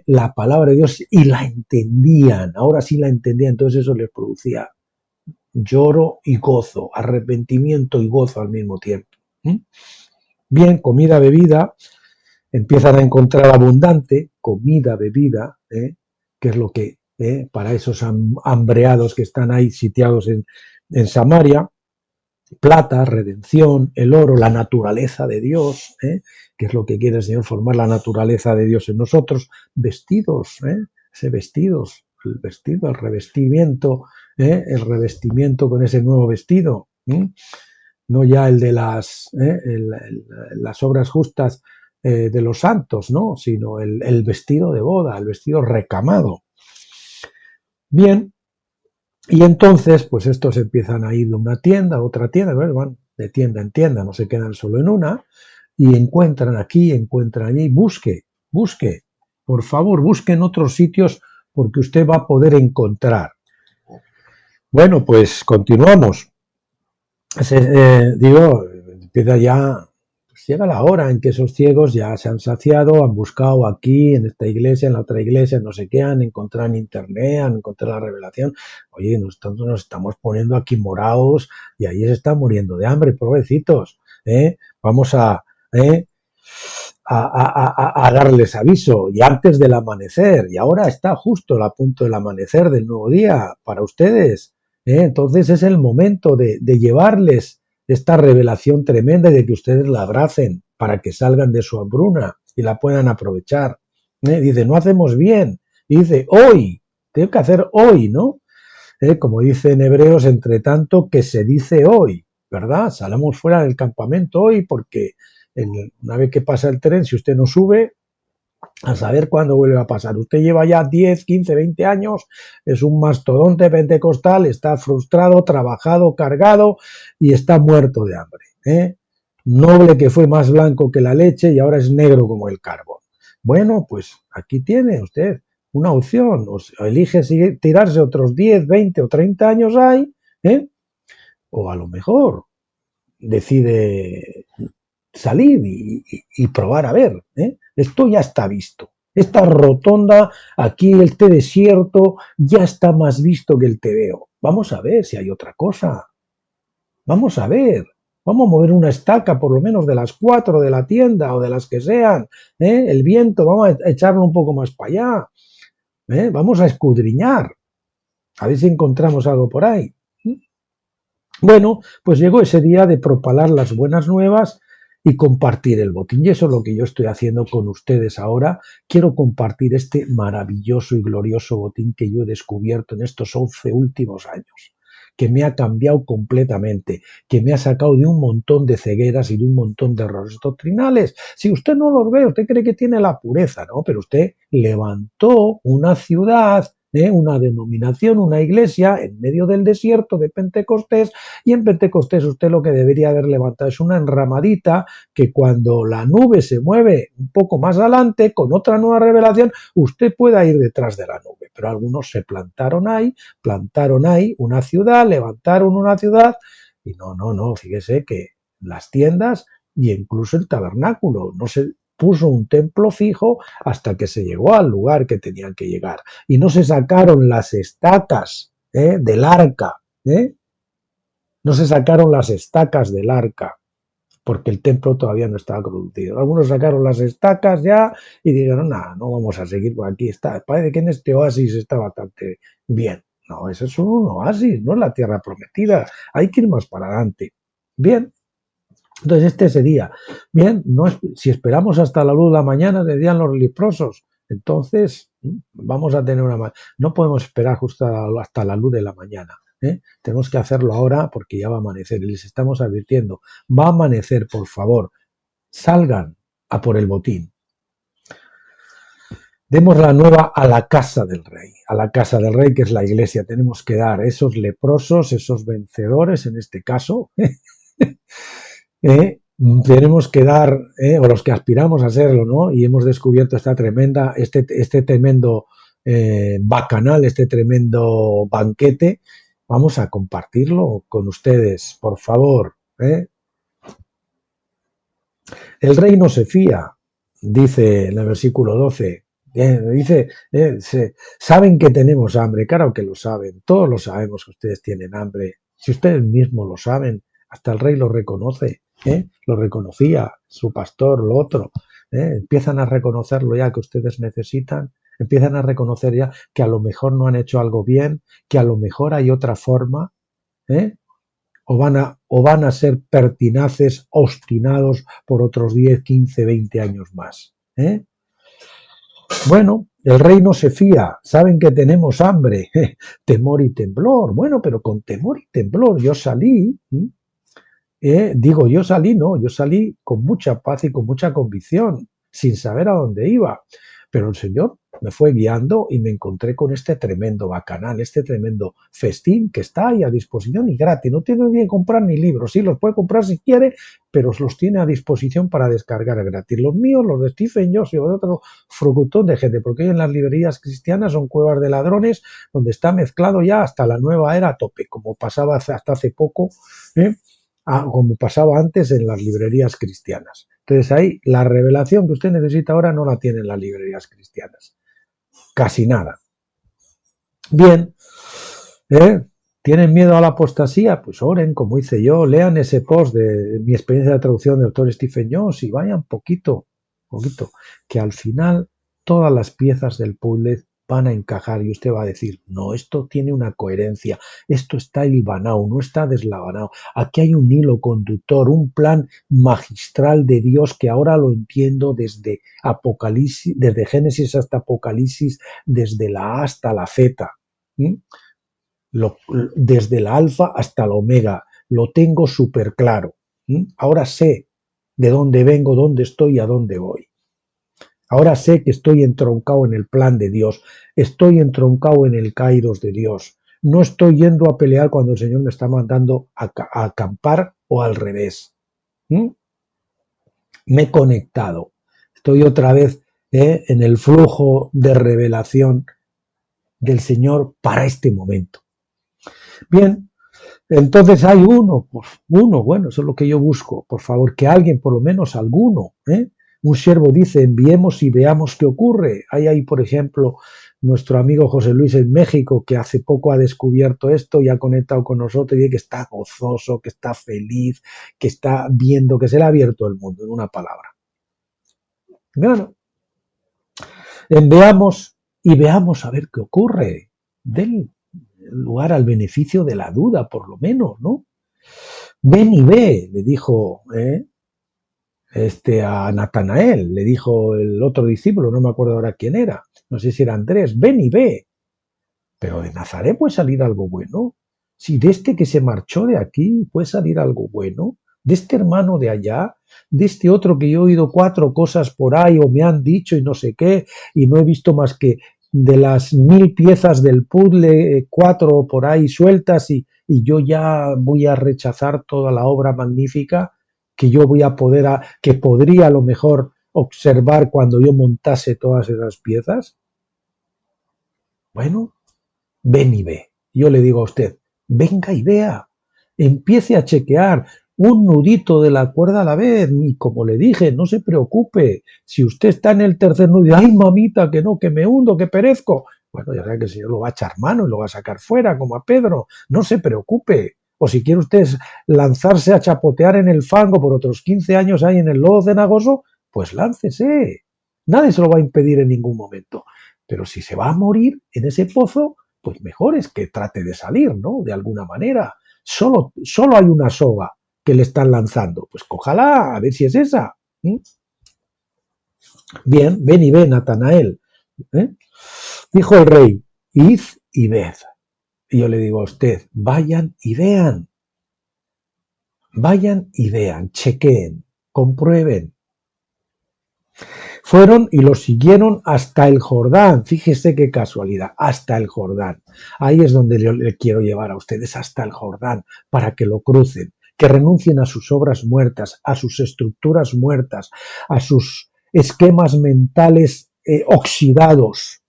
la palabra de Dios y la entendían, ahora sí la entendían, entonces eso les producía lloro y gozo, arrepentimiento y gozo al mismo tiempo. Bien, comida, bebida, empiezan a encontrar abundante comida, bebida, que es lo que para esos hambreados que están ahí sitiados en Samaria, plata, redención, el oro, la naturaleza de Dios, que es lo que quiere el Señor, formar la naturaleza de Dios en nosotros, vestidos, vestidos, el vestido, el revestimiento con ese nuevo vestido, no ya el de las obras justas de los santos, ¿no? Sino el vestido de boda, el vestido recamado. Bien, Y entonces, pues estos empiezan a ir de una tienda a otra tienda, van de tienda en tienda, no se quedan solo en una, y encuentran aquí, encuentran allí, busque, por favor, busque en otros sitios porque usted va a poder encontrar. Bueno, pues continuamos. Digo, empieza ya, pues llega la hora en que esos ciegos ya se han saciado, han buscado aquí, en esta iglesia, en la otra iglesia, no sé qué, han encontrado en internet, han encontrado la revelación. Oye, nosotros nos estamos poniendo aquí morados y ahí se están muriendo de hambre, pobrecitos. Vamos ¿eh? a darles aviso y antes del amanecer, y ahora está justo a punto del amanecer del nuevo día para ustedes. Entonces es el momento de llevarles esta revelación tremenda y de que ustedes la abracen para que salgan de su hambruna y la puedan aprovechar. Dice, no hacemos bien. Y dice, hoy, tengo que hacer hoy, ¿no? Como dice en Hebreos, entre tanto que se dice hoy, ¿verdad? Salamos fuera del campamento hoy porque una vez que pasa el tren, si usted no sube, a saber cuándo vuelve a pasar. Usted lleva ya 10, 15, 20 años, es un mastodonte pentecostal, está frustrado, trabajado, cargado y está muerto de hambre. Noble que fue más blanco que la leche y ahora es negro como el carbón. Bueno, pues aquí tiene usted una opción. O elige tirarse otros 10, 20 o 30 años ahí, o a lo mejor decide salir y probar a ver. Esto ya está visto. Esta rotonda, aquí este desierto, ya está más visto que el tebeo. Vamos a ver si hay otra cosa. Vamos a ver. Vamos a mover una estaca, por lo menos de las 4 de la tienda o de las que sean. El viento, vamos a echarlo un poco más para allá. Vamos a escudriñar. A ver si encontramos algo por ahí. Bueno, pues llegó ese día de propalar las buenas nuevas y compartir el botín. Y eso es lo que yo estoy haciendo con ustedes ahora. Quiero compartir este maravilloso y glorioso botín que yo he descubierto en estos 11 últimos años, que me ha cambiado completamente, que me ha sacado de un montón de cegueras y de un montón de errores doctrinales. Si usted no los ve, usted cree que tiene la pureza, ¿no? Pero usted levantó una ciudad, una denominación, una iglesia en medio del desierto de Pentecostés, y en Pentecostés usted lo que debería haber levantado es una enramadita que cuando la nube se mueve un poco más adelante con otra nueva revelación, usted pueda ir detrás de la nube. Pero algunos se plantaron ahí una ciudad, levantaron una ciudad y no, fíjese que las tiendas y incluso el tabernáculo no se puso un templo fijo hasta que se llegó al lugar que tenían que llegar. Y no se sacaron las estacas del arca, no se sacaron las estacas del arca, porque el templo todavía no estaba construido. Algunos sacaron las estacas ya y dijeron, no vamos a seguir por aquí. Parece que en este oasis está bastante bien. No, ese es un oasis, no es la tierra prometida. Hay que ir más para adelante. Bien. Entonces este sería, bien, si esperamos hasta la luz de la mañana, decían los leprosos, entonces vamos a tener no podemos esperar justo hasta la luz de la mañana. Tenemos que hacerlo ahora porque ya va a amanecer y les estamos advirtiendo, va a amanecer, por favor, salgan a por el botín. Demos la nueva a la casa del rey que es la iglesia. Tenemos que dar esos leprosos, esos vencedores en este caso, tenemos que dar, o los que aspiramos a hacerlo, ¿no? Y hemos descubierto este tremendo bacanal, este tremendo banquete. Vamos a compartirlo con ustedes, por favor. El rey no se fía, dice en el versículo 12. Dice, saben que tenemos hambre, claro que lo saben, todos lo sabemos que ustedes tienen hambre. Si ustedes mismos lo saben, hasta el rey lo reconoce, lo reconocía, su pastor, lo otro. Empiezan a reconocerlo ya que ustedes necesitan, empiezan a reconocer ya que a lo mejor no han hecho algo bien, que a lo mejor hay otra forma, o van a ser pertinaces, obstinados por otros 10, 15, 20 años más. Bueno, el rey no se fía, saben que tenemos hambre, temor y temblor. Bueno, pero con temor y temblor yo salí, yo salí con mucha paz y con mucha convicción, sin saber a dónde iba. Pero el Señor me fue guiando y me encontré con este tremendo bacanal, este tremendo festín que está ahí a disposición y gratis. No tiene que comprar ni libros, sí, los puede comprar si quiere, pero los tiene a disposición para descargar gratis. Los míos, los de Stephen Jobs y los de otro frucutón de gente, porque hoy en las librerías cristianas son cuevas de ladrones donde está mezclado ya hasta la nueva era a tope, como pasaba hasta hace poco, como pasaba antes en las librerías cristianas. Entonces ahí la revelación que usted necesita ahora no la tiene en las librerías cristianas. Casi nada. Bien, ¿tienen miedo a la apostasía? Pues oren, como hice yo, lean ese post de mi experiencia de traducción del autor Stephen Jobs y vayan poquito, que al final todas las piezas del puzzle van a encajar y usted va a decir, no, esto tiene una coherencia, esto está hilvanado, no está deslavanado, aquí hay un hilo conductor, un plan magistral de Dios que ahora lo entiendo desde Apocalipsis, desde Génesis hasta Apocalipsis, desde la A hasta la Z, desde la alfa hasta la omega, lo tengo súper claro, ahora sé de dónde vengo, dónde estoy y a dónde voy. Ahora sé que estoy entroncado en el plan de Dios, estoy entroncado en el kairos de Dios. No estoy yendo a pelear cuando el Señor me está mandando a acampar o al revés. Me he conectado. Estoy otra vez en el flujo de revelación del Señor para este momento. Bien, entonces hay uno, bueno, eso es lo que yo busco. Por favor, que alguien, por lo menos alguno, un siervo dice, enviemos y veamos qué ocurre. Hay, por ejemplo, nuestro amigo José Luis en México, que hace poco ha descubierto esto y ha conectado con nosotros y dice que está gozoso, que está feliz, que está viendo, que se le ha abierto el mundo, en una palabra. Bueno, enviamos y veamos a ver qué ocurre. Den lugar al beneficio de la duda, por lo menos, ¿no? Ven y ve, le dijo a Natanael, le dijo el otro discípulo, no me acuerdo ahora quién era, no sé si era Andrés, ven y ve. Pero de Nazaret puede salir algo bueno. Si de este que se marchó de aquí puede salir algo bueno, de este hermano de allá, de este otro que yo he oído 4 cosas por ahí o me han dicho y no sé qué, y no he visto más que de las 1000 piezas del puzzle, 4 por ahí sueltas y yo ya voy a rechazar toda la obra magnífica que yo voy a poder, que podría a lo mejor observar cuando yo montase todas esas piezas. Bueno, ven y ve. Yo le digo a usted, venga y vea, empiece a chequear un nudito de la cuerda a la vez, y como le dije, no se preocupe, si usted está en el tercer nudo, ay mamita, que no, que me hundo, que perezco, bueno, ya sabe que el Señor lo va a echar mano y lo va a sacar fuera, como a Pedro, no se preocupe. O si quiere usted lanzarse a chapotear en el fango por otros 15 años ahí en el lodo cenagoso, pues láncese. Nadie se lo va a impedir en ningún momento. Pero si se va a morir en ese pozo, pues mejor es que trate de salir, ¿no? De alguna manera. Solo hay una soga que le están lanzando. Pues cójala, a ver si es esa. Bien, ven y ve, Natanael. Dijo el rey, id y ved. Y yo le digo a usted, vayan y vean. Vayan y vean, chequeen, comprueben. Fueron y lo siguieron hasta el Jordán. Fíjese qué casualidad, hasta el Jordán. Ahí es donde yo le quiero llevar a ustedes, hasta el Jordán, para que lo crucen, que renuncien a sus obras muertas, a sus estructuras muertas, a sus esquemas mentales oxidados,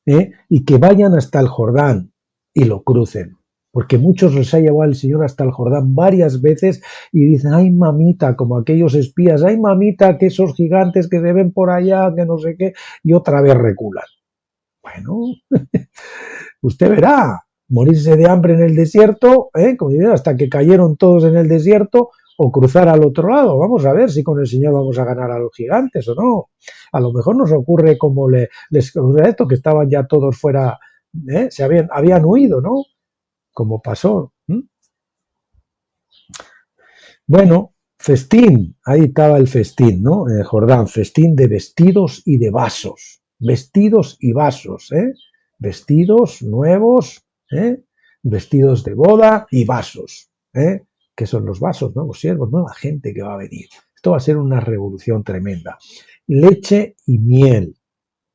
y que vayan hasta el Jordán y lo crucen. Porque muchos les ha llevado el Señor hasta el Jordán varias veces y dicen, ay mamita, como aquellos espías, ay mamita, que esos gigantes que se ven por allá, que no sé qué, y otra vez reculan. Bueno, usted verá, morirse de hambre en el desierto, como digo, hasta que cayeron todos en el desierto, o cruzar al otro lado. Vamos a ver si con el Señor vamos a ganar a los gigantes o no. A lo mejor nos ocurre como les ocurre esto, que estaban ya todos fuera, habían huido, ¿no? Como pasó. Bueno, festín, ahí estaba el festín, ¿no? Jordán, festín de vestidos y de vasos. Vestidos y vasos, vestidos nuevos, vestidos de boda y vasos, que son los vasos, nuevos siervos, nueva gente que va a venir. Esto va a ser una revolución tremenda. Leche y miel,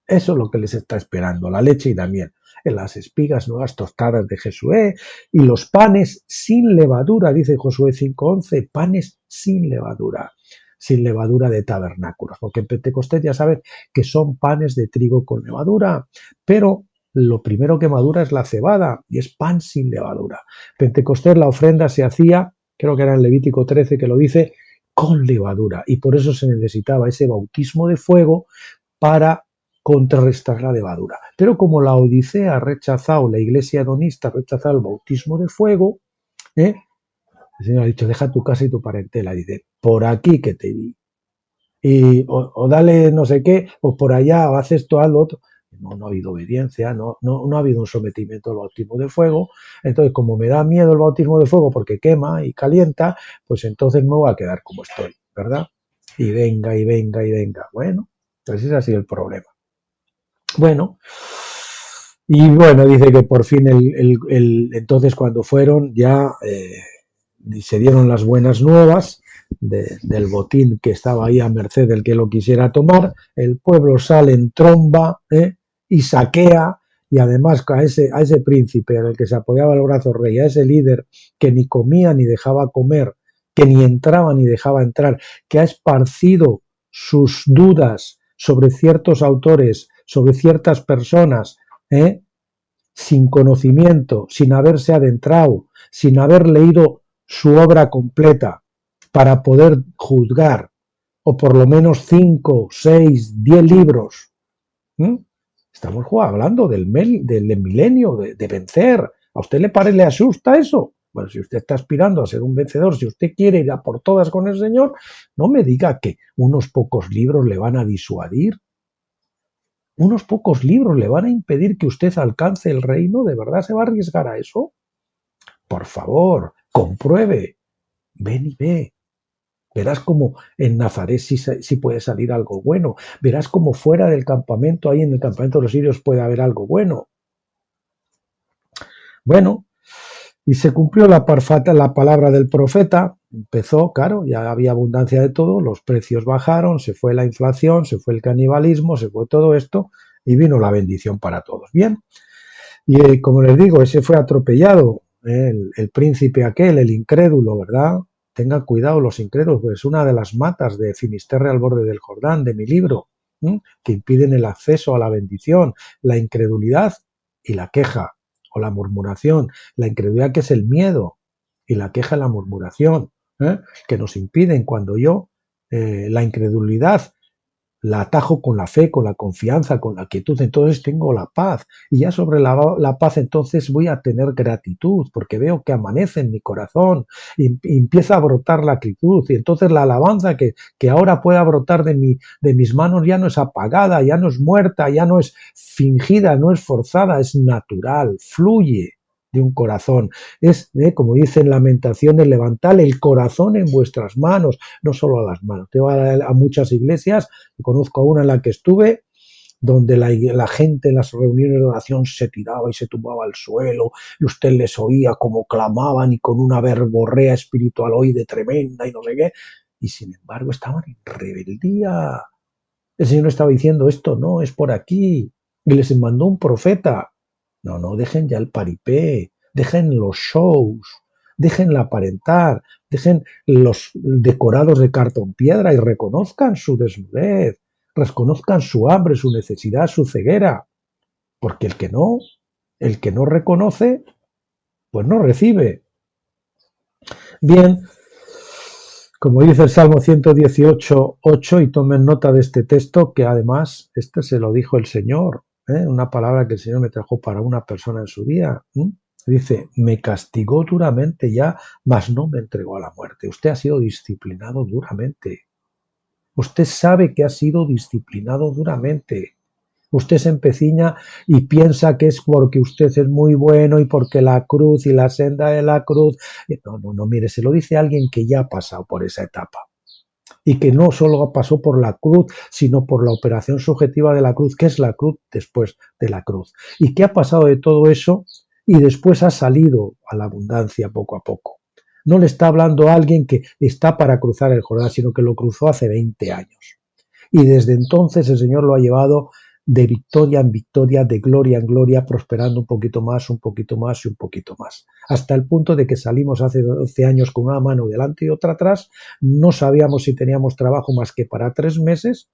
Eso es lo que les está esperando, la leche y la miel. En las espigas nuevas tostadas de Josué y los panes sin levadura, dice Josué 5:11, panes sin levadura de tabernáculos, porque en Pentecostés ya sabes que son panes de trigo con levadura, pero lo primero que madura es la cebada y es pan sin levadura. Pentecostés la ofrenda se hacía, creo que era en Levítico 13 que lo dice, con levadura, y por eso se necesitaba ese bautismo de fuego para contrarrestar la levadura. Pero como la Odisea ha rechazado, la iglesia hedonista ha rechazado el bautismo de fuego, el Señor ha dicho, deja tu casa y tu parentela. Dice, por aquí que te vi. Y, o dale no sé qué, o por allá, o haz esto, haz lo otro. No ha habido obediencia, no ha habido un sometimiento al bautismo de fuego. Entonces, como me da miedo el bautismo de fuego porque quema y calienta, pues entonces me voy a quedar como estoy, ¿verdad? Y venga, y venga, y venga. Bueno, pues ese ha sido el problema. Bueno, y bueno, dice que por fin entonces cuando fueron ya se dieron las buenas nuevas del botín que estaba ahí a merced del que lo quisiera tomar, el pueblo sale en tromba y saquea, y además a ese príncipe en el que se apoyaba el brazo rey, a ese líder que ni comía ni dejaba comer, que ni entraba ni dejaba entrar, que ha esparcido sus dudas sobre ciertos autores, sobre ciertas personas, sin conocimiento, sin haberse adentrado, sin haber leído su obra completa para poder juzgar, o por lo menos 5, 6, 10 libros. Estamos hablando del milenio, de vencer. ¿A usted le asusta eso? Bueno, si usted está aspirando a ser un vencedor, si usted quiere ir a por todas con el Señor, no me diga que unos pocos libros le van a disuadir. Unos pocos libros le van a impedir que usted alcance el reino. ¿De verdad se va a arriesgar a eso? Por favor, compruebe. Ven y ve. Verás como en Nazaret sí puede salir algo bueno. Verás como fuera del campamento, ahí en el campamento de los sirios, puede haber algo bueno. Bueno, y se cumplió la palabra del profeta. Empezó, claro, ya había abundancia de todo, los precios bajaron, se fue la inflación, se fue el canibalismo, se fue todo esto y vino la bendición para todos. Bien, y como les digo, ese fue atropellado, el príncipe aquel, el incrédulo, ¿verdad? Tengan cuidado los incrédulos, pues es una de las matas de Finisterre al borde del Jordán, de mi libro, que impiden el acceso a la bendición, la incredulidad y la queja o la murmuración. La incredulidad, que es el miedo, y la queja, la murmuración, que nos impiden. Cuando yo la incredulidad la atajo con la fe, con la confianza, con la quietud, entonces tengo la paz. Y ya sobre la paz entonces voy a tener gratitud, porque veo que amanece en mi corazón y empieza a brotar la quietud. Y entonces la alabanza que ahora pueda brotar de mis manos ya no es apagada, ya no es muerta, ya no es fingida, no es forzada, es natural, fluye de un corazón. Es, como dice en Lamentaciones, levantad el corazón en vuestras manos, no solo a las manos. Te voy a muchas iglesias, conozco a una en la que estuve, donde la gente en las reuniones de oración se tiraba y se tumbaba al suelo, y usted les oía como clamaban y con una verborrea espiritual de tremenda y no sé qué, y sin embargo estaban en rebeldía. El Señor estaba diciendo, esto no, es por aquí, y les mandó un profeta. No, dejen ya el paripé, dejen los shows, dejen la aparentar, dejen los decorados de cartón piedra y reconozcan su desnudez, reconozcan su hambre, su necesidad, su ceguera, porque el que no reconoce, pues no recibe. Bien, como dice el Salmo 118:8, y tomen nota de este texto, que además este se lo dijo el Señor, una palabra que el Señor me trajo para una persona en su día. Dice, me castigó duramente ya, mas no me entregó a la muerte. Usted ha sido disciplinado duramente. Usted sabe que ha sido disciplinado duramente. Usted se empeciña y piensa que es porque usted es muy bueno y porque la cruz y la senda de la cruz. No, mire, se lo dice alguien que ya ha pasado por esa etapa. Y que no solo pasó por la cruz, sino por la operación subjetiva de la cruz, que es la cruz después de la cruz. Y que ha pasado de todo eso y después ha salido a la abundancia poco a poco. No le está hablando a alguien que está para cruzar el Jordán, sino que lo cruzó hace 20 años. Y desde entonces el Señor lo ha llevado de victoria en victoria, de gloria en gloria, prosperando un poquito más, un poquito más y un poquito más. Hasta el punto de que salimos hace 12 años con una mano delante y otra atrás, no sabíamos si teníamos trabajo más que para 3 meses,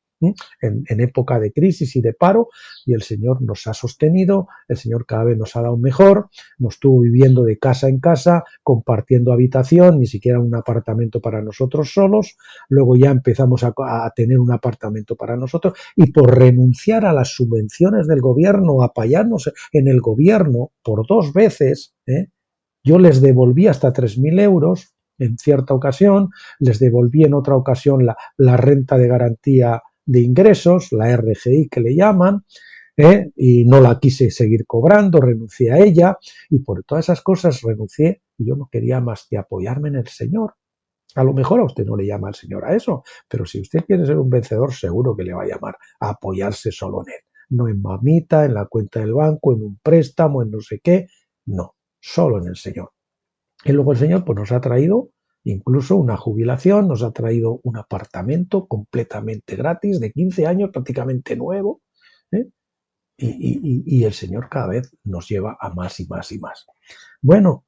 en época de crisis y de paro, y el Señor nos ha sostenido, el Señor cada vez nos ha dado mejor, nos estuvo viviendo de casa en casa, compartiendo habitación, ni siquiera un apartamento para nosotros solos, luego ya empezamos a tener un apartamento para nosotros, y por renunciar a las subvenciones del gobierno, apoyarnos en el gobierno por 2 veces, yo les devolví hasta 3.000 euros en cierta ocasión, les devolví en otra ocasión la renta de garantía de ingresos, la RGI que le llaman, y no la quise seguir cobrando, renuncié a ella, y por todas esas cosas renuncié, y yo no quería más que apoyarme en el Señor. A lo mejor a usted no le llama al Señor a eso, pero si usted quiere ser un vencedor, seguro que le va a llamar a apoyarse solo en Él. No en mamita, en la cuenta del banco, en un préstamo, en no sé qué. No, solo en el Señor. Y luego el Señor pues, nos ha traído incluso una jubilación, nos ha traído un apartamento completamente gratis, de 15 años, prácticamente nuevo. Y el Señor cada vez nos lleva a más y más y más. Bueno,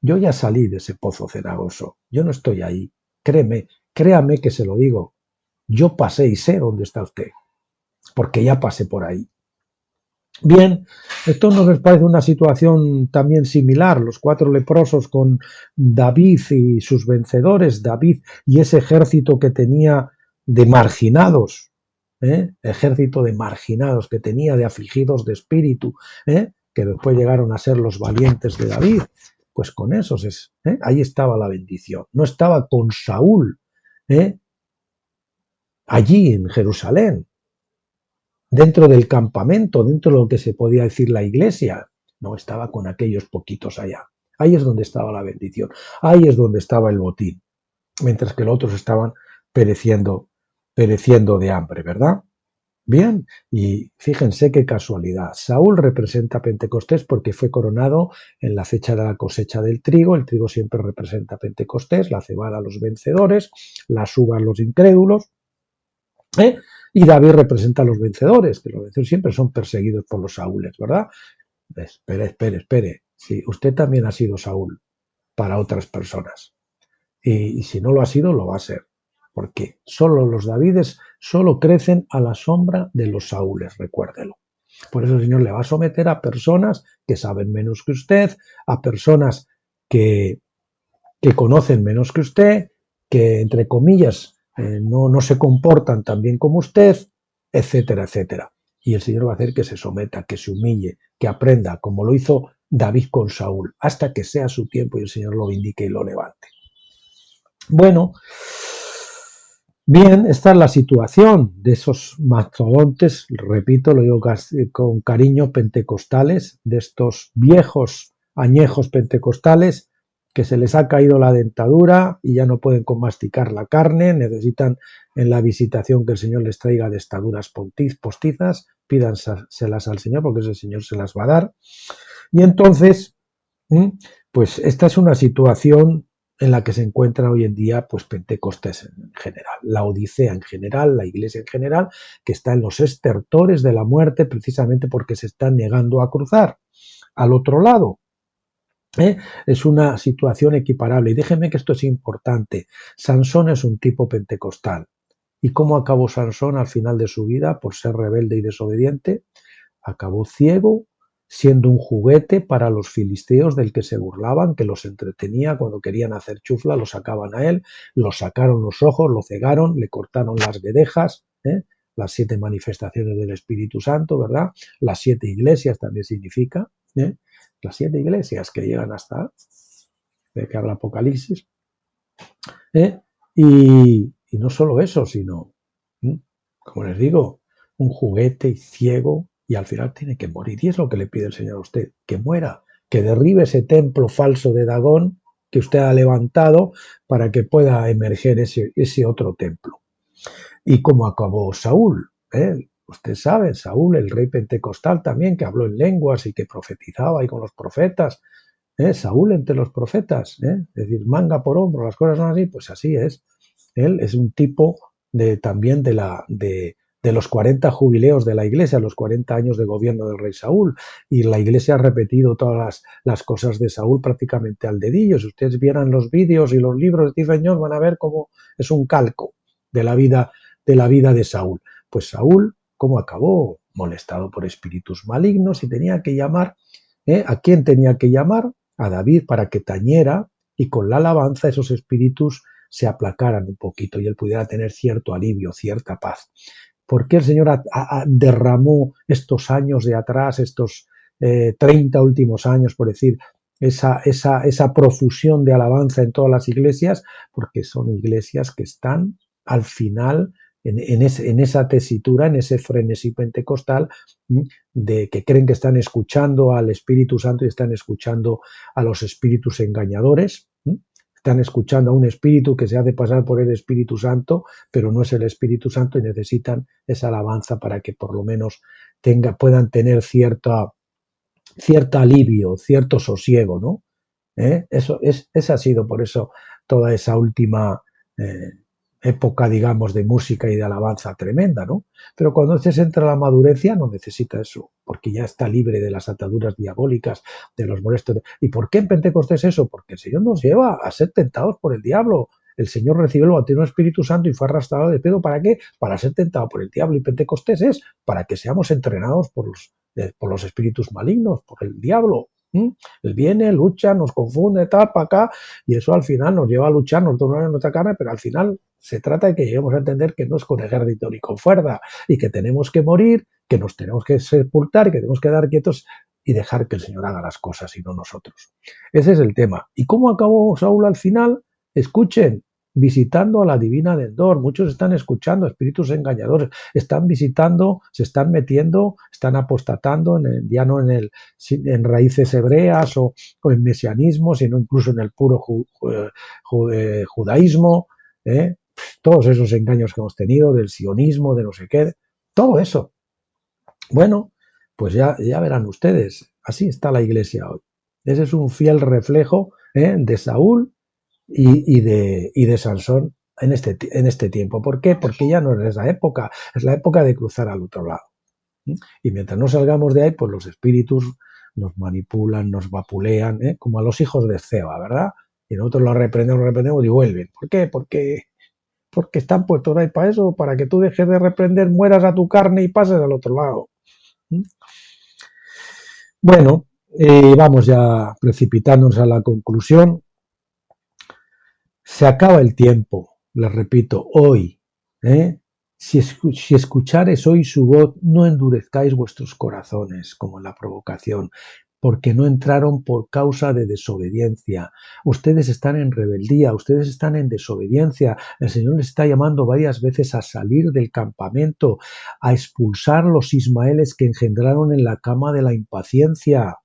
yo ya salí de ese pozo cenagoso. Yo no estoy ahí. Créame que se lo digo. Yo pasé y sé dónde está usted, porque ya pasé por ahí. Bien, esto nos parece una situación también similar, los 4 leprosos con David y sus vencedores, David y ese ejército que tenía de marginados, ejército de marginados que tenía, de afligidos de espíritu, que después llegaron a ser los valientes de David. Pues con esos ahí estaba la bendición. No estaba con Saúl, allí en Jerusalén, dentro del campamento, dentro de lo que se podía decir la iglesia. No, estaba con aquellos poquitos allá. Ahí es donde estaba la bendición. Ahí es donde estaba el botín. Mientras que los otros estaban pereciendo de hambre, ¿verdad? Bien, y fíjense qué casualidad. Saúl representa Pentecostés porque fue coronado en la fecha de la cosecha del trigo. El trigo siempre representa Pentecostés, la cebada los vencedores, las uvas los incrédulos. Y David representa a los vencedores, que los vencedores siempre son perseguidos por los Saúles, ¿verdad? Espere. Sí, usted también ha sido Saúl para otras personas. Y si no lo ha sido, lo va a ser. Porque solo los Davides solo crecen a la sombra de los Saúles, recuérdelo. Por eso el Señor le va a someter a personas que saben menos que usted, a personas que conocen menos que usted, que entre comillas no se comportan tan bien como usted, etcétera, etcétera. Y el Señor va a hacer que se someta, que se humille, que aprenda, como lo hizo David con Saúl, hasta que sea su tiempo y el Señor lo vindique y lo levante. Bueno, bien, esta es la situación de esos mastodontes, repito, lo digo con cariño, pentecostales, de estos viejos añejos pentecostales que se les ha caído la dentadura y ya no pueden masticar la carne, necesitan en la visitación que el Señor les traiga dentaduras postizas, pídanselas al Señor porque ese Señor se las va a dar. Y entonces, pues esta es una situación en la que se encuentra hoy en día pues Pentecostés en general, la Odisea en general, la Iglesia en general, que está en los estertores de la muerte precisamente porque se están negando a cruzar al otro lado. Es una situación equiparable. Y déjenme que esto es importante. Sansón es un tipo pentecostal. ¿Y cómo acabó Sansón al final de su vida? Por ser rebelde y desobediente. Acabó ciego, siendo un juguete para los filisteos del que se burlaban, que los entretenía cuando querían hacer chufla, lo sacaban a él, lo sacaron los ojos, lo cegaron, le cortaron las guedejas, las 7 manifestaciones del Espíritu Santo, ¿verdad? Las 7 iglesias también significa, las 7 iglesias que llegan hasta, de que habla Apocalipsis, y no solo eso, sino, como les digo, un juguete y ciego, y al final tiene que morir. Y es lo que le pide el Señor a usted, que muera, que derribe ese templo falso de Dagón que usted ha levantado para que pueda emerger ese otro templo. Y como acabó Saúl, usted sabe, Saúl, el rey pentecostal también, que habló en lenguas y que profetizaba y con los profetas, Saúl entre los profetas, es decir, manga por hombro, las cosas son así, pues así es. Él es un tipo también de de los 40 jubileos de la Iglesia, los 40 años de gobierno del rey Saúl, y la Iglesia ha repetido todas las cosas de Saúl prácticamente al dedillo. Si ustedes vieran los vídeos y los libros de Stephen Jones, van a ver cómo es un calco de la vida de Saúl. Pues Saúl, ¿cómo acabó? Molestado por espíritus malignos, y tenía que llamar, ¿a quién tenía que llamar? A David, para que tañera, y con la alabanza esos espíritus se aplacaran un poquito y él pudiera tener cierto alivio, cierta paz. ¿Por qué el Señor derramó estos años de atrás, estos 30 últimos años, por decir, esa profusión de alabanza en todas las iglesias? Porque son iglesias que están al final en esa tesitura, en ese frenesí pentecostal, de que creen que están escuchando al Espíritu Santo y están escuchando a los espíritus engañadores. Están escuchando a un espíritu que se hace pasar por el Espíritu Santo, pero no es el Espíritu Santo, y necesitan esa alabanza para que por lo menos puedan tener cierto alivio, cierto sosiego, ¿no? Esa ha sido por eso toda esa última época, digamos, de música y de alabanza tremenda, ¿no? Pero cuando usted entra a la madurez ya no necesita eso, porque ya está libre de las ataduras diabólicas, de los molestos. ¿Y por qué en Pentecostés eso? Porque el Señor nos lleva a ser tentados por el diablo. El Señor recibió el bautismo del Espíritu Santo y fue arrastrado de pedo. ¿Para qué? Para ser tentado por el diablo. Y Pentecostés es para que seamos entrenados por los espíritus malignos, por el diablo. Él viene, lucha, nos confunde, tal, para acá, y eso al final nos lleva a luchar, nos torna nuestra carne, pero al final se trata de que lleguemos a entender que no es con ejército ni con fuerza, y que tenemos que morir, que nos tenemos que sepultar, que tenemos que dar quietos y dejar que el Señor haga las cosas y no nosotros. Ese es el tema. ¿Y cómo acabó Saúl al final? Escuchen, visitando a la divina de Endor. Muchos están escuchando espíritus engañadores, están visitando, se están metiendo, están apostatando, ya no en raíces hebreas o en mesianismo, sino incluso en el puro judaísmo. Todos esos engaños que hemos tenido, del sionismo, de no sé qué, todo eso. Bueno, pues ya verán ustedes, así está la iglesia hoy. Ese es un fiel reflejo de Saúl y de Sansón en este tiempo. ¿Por qué? Porque ya no es esa época, es la época de cruzar al otro lado. Y mientras no salgamos de ahí, pues los espíritus nos manipulan, nos vapulean, como a los hijos de Ceba, ¿verdad? Y nosotros los reprendemos y vuelven. ¿Por qué? Porque están puestos ahí para eso, para que tú dejes de reprender, mueras a tu carne y pases al otro lado. Bueno, vamos ya precipitándonos a la conclusión. Se acaba el tiempo, les repito, hoy. Si escuchares hoy su voz, no endurezcáis vuestros corazones como en la provocación, porque no entraron por causa de desobediencia. Ustedes están en rebeldía, ustedes están en desobediencia. El Señor les está llamando varias veces a salir del campamento, a expulsar los ismaeles que engendraron en la cama de la impaciencia.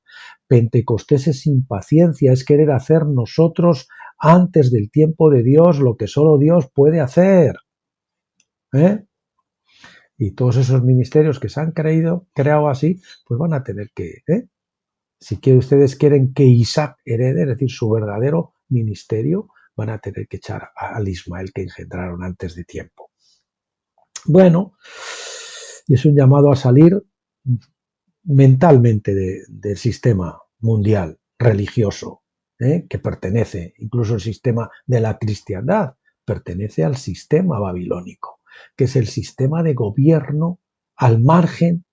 Pentecostés es impaciencia, es querer hacer nosotros antes del tiempo de Dios lo que solo Dios puede hacer. Y todos esos ministerios que se han creado así, pues van a tener que, si ustedes quieren que Isaac herede, es decir, su verdadero ministerio, van a tener que echar al Ismael que engendraron antes de tiempo. Bueno, y es un llamado a salir mentalmente del sistema mundial religioso, que pertenece, incluso el sistema de la cristiandad, pertenece al sistema babilónico, que es el sistema de gobierno al margen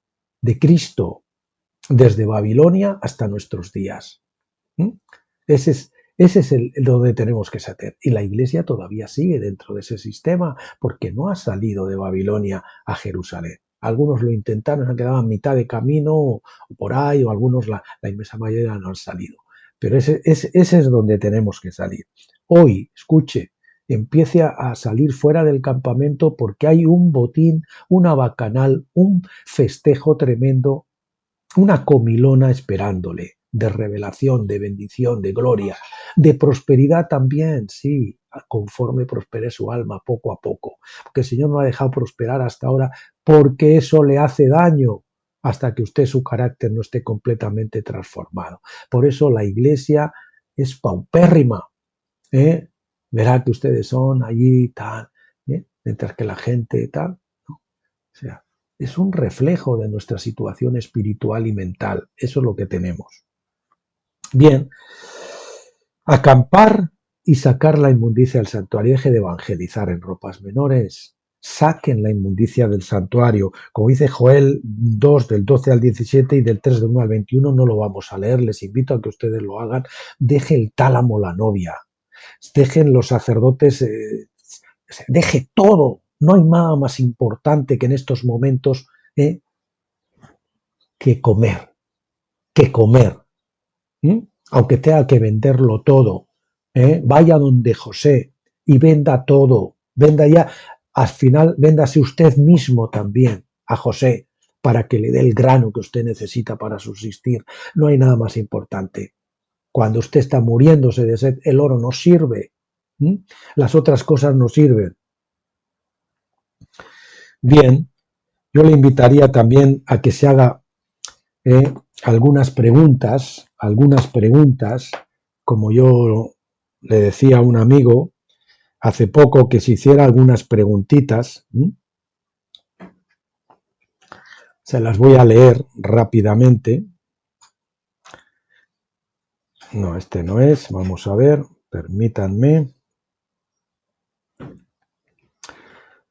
de Cristo, desde Babilonia hasta nuestros días. Ese es donde tenemos que salir. Y la Iglesia todavía sigue dentro de ese sistema, porque no ha salido de Babilonia a Jerusalén. Algunos lo intentaron, se han quedado a mitad de camino, o por ahí, o algunos, la inmensa mayoría, no han salido. Pero ese es donde tenemos que salir. Hoy, escuche, empiece a salir fuera del campamento, porque hay un botín, una bacanal, un festejo tremendo, una comilona esperándole, de revelación, de bendición, de gloria, de prosperidad también, sí, conforme prospere su alma poco a poco, porque el Señor no ha dejado prosperar hasta ahora, porque eso le hace daño hasta que usted, su carácter, no esté completamente transformado. Por eso la iglesia es paupérrima, verá que ustedes son allí tal, mientras que la gente tal, ¿no? sea, es un reflejo de nuestra situación espiritual y mental. Eso es lo que tenemos. Bien, acampar y sacar la inmundicia del santuario. Deje de evangelizar en ropas menores. Saquen la inmundicia del santuario. Como dice Joel 2, del 12 al 17 y del 3, del 1 al 21, no lo vamos a leer. Les invito a que ustedes lo hagan. Deje el tálamo la novia. Dejen los sacerdotes, deje todo. No hay nada más importante que en estos momentos que comer. Que comer. Aunque tenga que venderlo todo. Vaya donde José y venda todo. Venda ya. Al final, véndase usted mismo también a José para que le dé el grano que usted necesita para subsistir. No hay nada más importante. Cuando usted está muriéndose de sed, el oro no sirve. Las otras cosas no sirven. Bien, yo le invitaría también a que se haga algunas preguntas, como yo le decía a un amigo hace poco, que se hiciera algunas preguntitas. Se las voy a leer rápidamente. No, este no es. Vamos a ver, permítanme.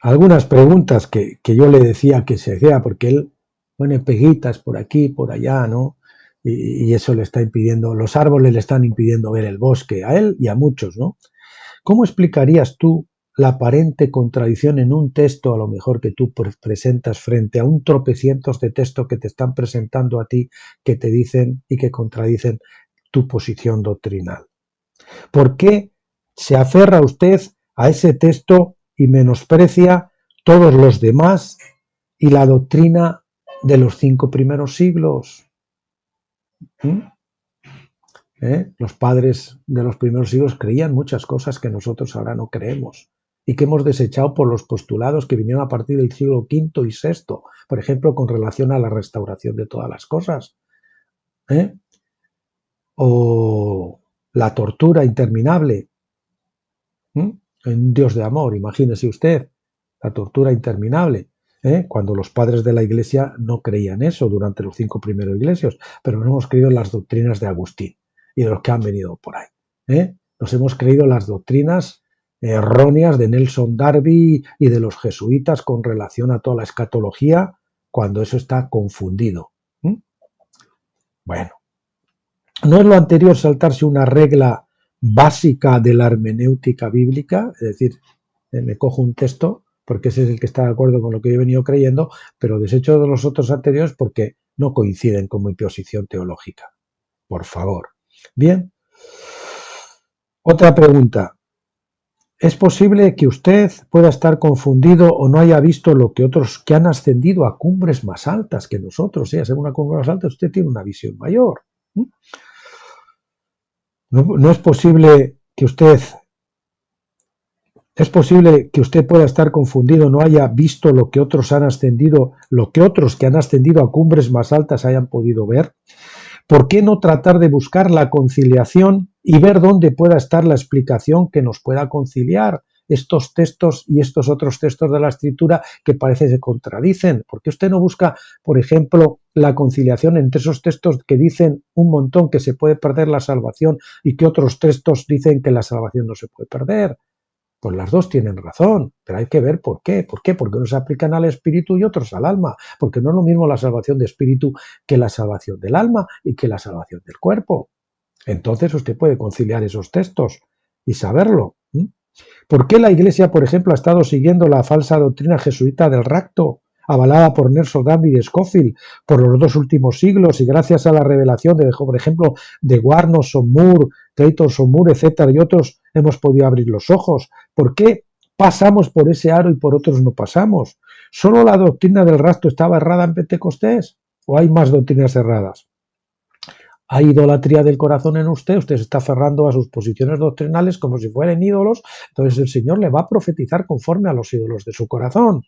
Algunas preguntas que yo le decía que se hacía, porque él pone peguitas por aquí, por allá, ¿no? Y eso le está impidiendo, los árboles le están impidiendo ver el bosque, a él y a muchos, ¿no? ¿Cómo explicarías tú la aparente contradicción en un texto, a lo mejor que tú presentas frente a un tropecientos de textos que te están presentando a ti, que te dicen y que contradicen tu posición doctrinal? ¿Por qué se aferra usted a ese texto y menosprecia todos los demás y la doctrina de los 5 primeros siglos? Los padres de los primeros siglos creían muchas cosas que nosotros ahora no creemos y que hemos desechado por los postulados que vinieron a partir del siglo V y VI, por ejemplo, con relación a la restauración de todas las cosas. O la tortura interminable. Un Dios de amor, imagínese usted, la tortura interminable. Cuando los padres de la Iglesia no creían eso durante los 5 primeros iglesios, pero nos hemos creído en las doctrinas de Agustín y de los que han venido por ahí. Nos hemos creído las doctrinas erróneas de Nelson Darby y de los jesuitas con relación a toda la escatología, cuando eso está confundido. Bueno, ¿no es lo anterior saltarse una regla básica de la hermenéutica bíblica? Es decir, me cojo un texto porque ese es el que está de acuerdo con lo que yo he venido creyendo, pero desecho de los otros anteriores porque no coinciden con mi posición teológica. Por favor. Bien. Otra pregunta. ¿Es posible que usted pueda estar confundido o no haya visto lo que otros que han ascendido a cumbres más altas que nosotros? Según una cumbre más alta, usted tiene una visión mayor. No es posible que usted... Es posible que usted pueda estar confundido, no haya visto lo que otros han ascendido, lo que otros que han ascendido a cumbres más altas hayan podido ver. ¿Por qué no tratar de buscar la conciliación y ver dónde pueda estar la explicación que nos pueda conciliar estos textos y estos otros textos de la Escritura que parece que se contradicen? ¿Por qué usted no busca, por ejemplo, la conciliación entre esos textos que dicen un montón que se puede perder la salvación y que otros textos dicen que la salvación no se puede perder? Pues las dos tienen razón, pero hay que ver por qué. ¿Por qué? Porque unos se aplican al espíritu y otros al alma. Porque no es lo mismo la salvación de espíritu que la salvación del alma y que la salvación del cuerpo. Entonces usted puede conciliar esos textos y saberlo. ¿Por qué la Iglesia, por ejemplo, ha estado siguiendo la falsa doctrina jesuita del rapto, avalada por Nelson Darby y Scofield por los 2 últimos siglos y gracias a la revelación de, por ejemplo, de Warno, Moore, Clayton Moore, etcétera, y otros, hemos podido abrir los ojos? ¿Por qué pasamos por ese aro y por otros no pasamos? ¿Solo la doctrina del rapto estaba errada en Pentecostés? ¿O hay más doctrinas erradas? Hay idolatría del corazón en usted se está aferrando a sus posiciones doctrinales como si fueran ídolos, entonces el Señor le va a profetizar conforme a los ídolos de su corazón.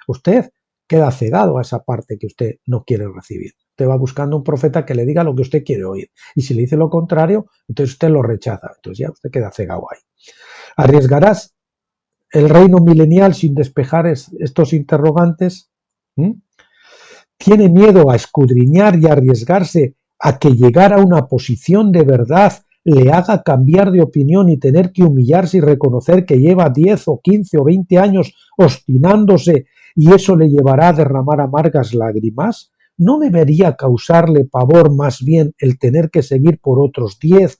Usted queda cegado a esa parte que usted no quiere recibir. Usted va buscando un profeta que le diga lo que usted quiere oír, y si le dice lo contrario, entonces usted lo rechaza, entonces ya usted queda cegado ahí. ¿Arriesgarás el reino milenial sin despejar estos interrogantes? ¿Mm? Tiene miedo a escudriñar y arriesgarse a que llegar a una posición de verdad le haga cambiar de opinión y tener que humillarse y reconocer que lleva 10 o 15 o 20 años obstinándose y eso le llevará a derramar amargas lágrimas. ¿No debería causarle pavor más bien el tener que seguir por otros 10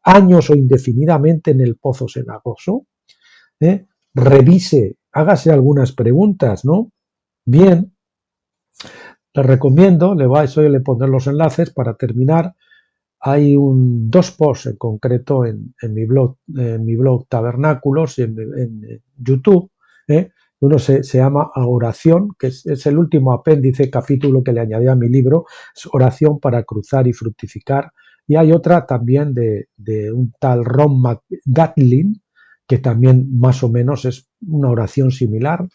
años o indefinidamente en el pozo cenagoso? Revise, hágase algunas preguntas, ¿no? Bien, les recomiendo, le pondré los enlaces para terminar. Hay dos posts en concreto en mi blog Tabernáculos y en YouTube. Uno se llama Oración, que es el último apéndice, capítulo que le añadí a mi libro, es Oración para cruzar y fructificar. Y hay otra también de un tal Ron McGatlin, que también más o menos es una oración similar.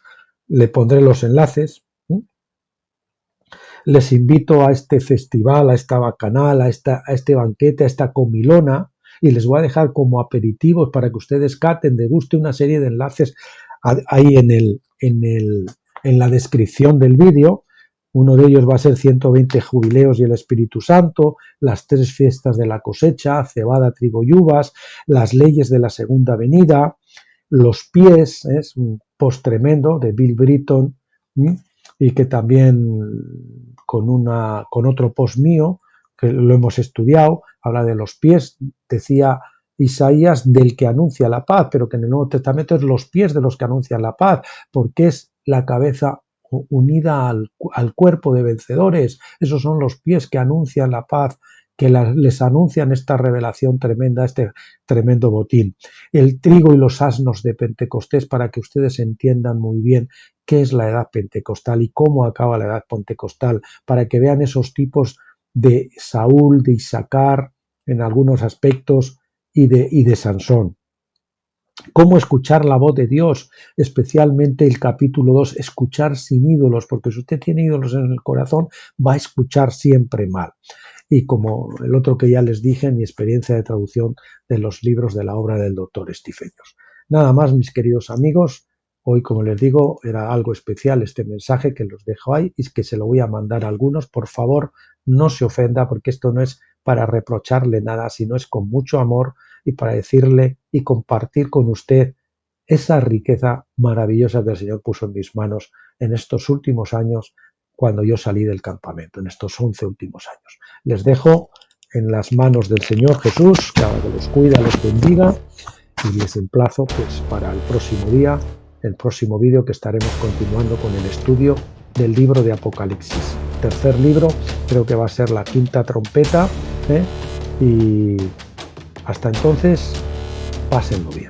Le pondré los enlaces. Les invito a este festival, a esta bacanal, a este banquete, a esta comilona, y les voy a dejar como aperitivos para que ustedes caten, degusten una serie de enlaces ahí en la descripción del vídeo. Uno de ellos va a ser 120 jubileos y el Espíritu Santo, las 3 fiestas de la cosecha, cebada, trigo y uvas, las leyes de la segunda venida, los pies, es un post tremendo de Bill Britton, y que también con otro post mío, que lo hemos estudiado, habla de los pies, decía Isaías, del que anuncia la paz, pero que en el Nuevo Testamento es los pies de los que anuncian la paz, porque es la cabeza unida al cuerpo de vencedores. Esos son los pies que anuncian la paz, que les anuncian esta revelación tremenda, este tremendo botín. El trigo y los asnos de Pentecostés, para que ustedes entiendan muy bien qué es la edad pentecostal y cómo acaba la edad pentecostal, para que vean esos tipos de Saúl, de Isaacar, en algunos aspectos, y de Sansón. Cómo escuchar la voz de Dios, especialmente el capítulo 2, escuchar sin ídolos, porque si usted tiene ídolos en el corazón, va a escuchar siempre mal. Y como el otro que ya les dije, mi experiencia de traducción de los libros de la obra del doctor Stephen Jones. Nada más, mis queridos amigos, hoy, como les digo, era algo especial este mensaje que los dejo ahí y que se lo voy a mandar a algunos. Por favor, no se ofenda, porque esto no es para reprocharle nada, sino es con mucho amor y para decirle y compartir con usted esa riqueza maravillosa que el Señor puso en mis manos en estos últimos años cuando yo salí del campamento, en estos 11 últimos años. Les dejo en las manos del Señor Jesús, que los cuida, los bendiga, y les emplazo pues para el próximo día, el próximo vídeo, que estaremos continuando con el estudio del libro de Apocalipsis. Tercer libro, creo que va a ser la 5ª trompeta, y hasta entonces, pásenlo bien.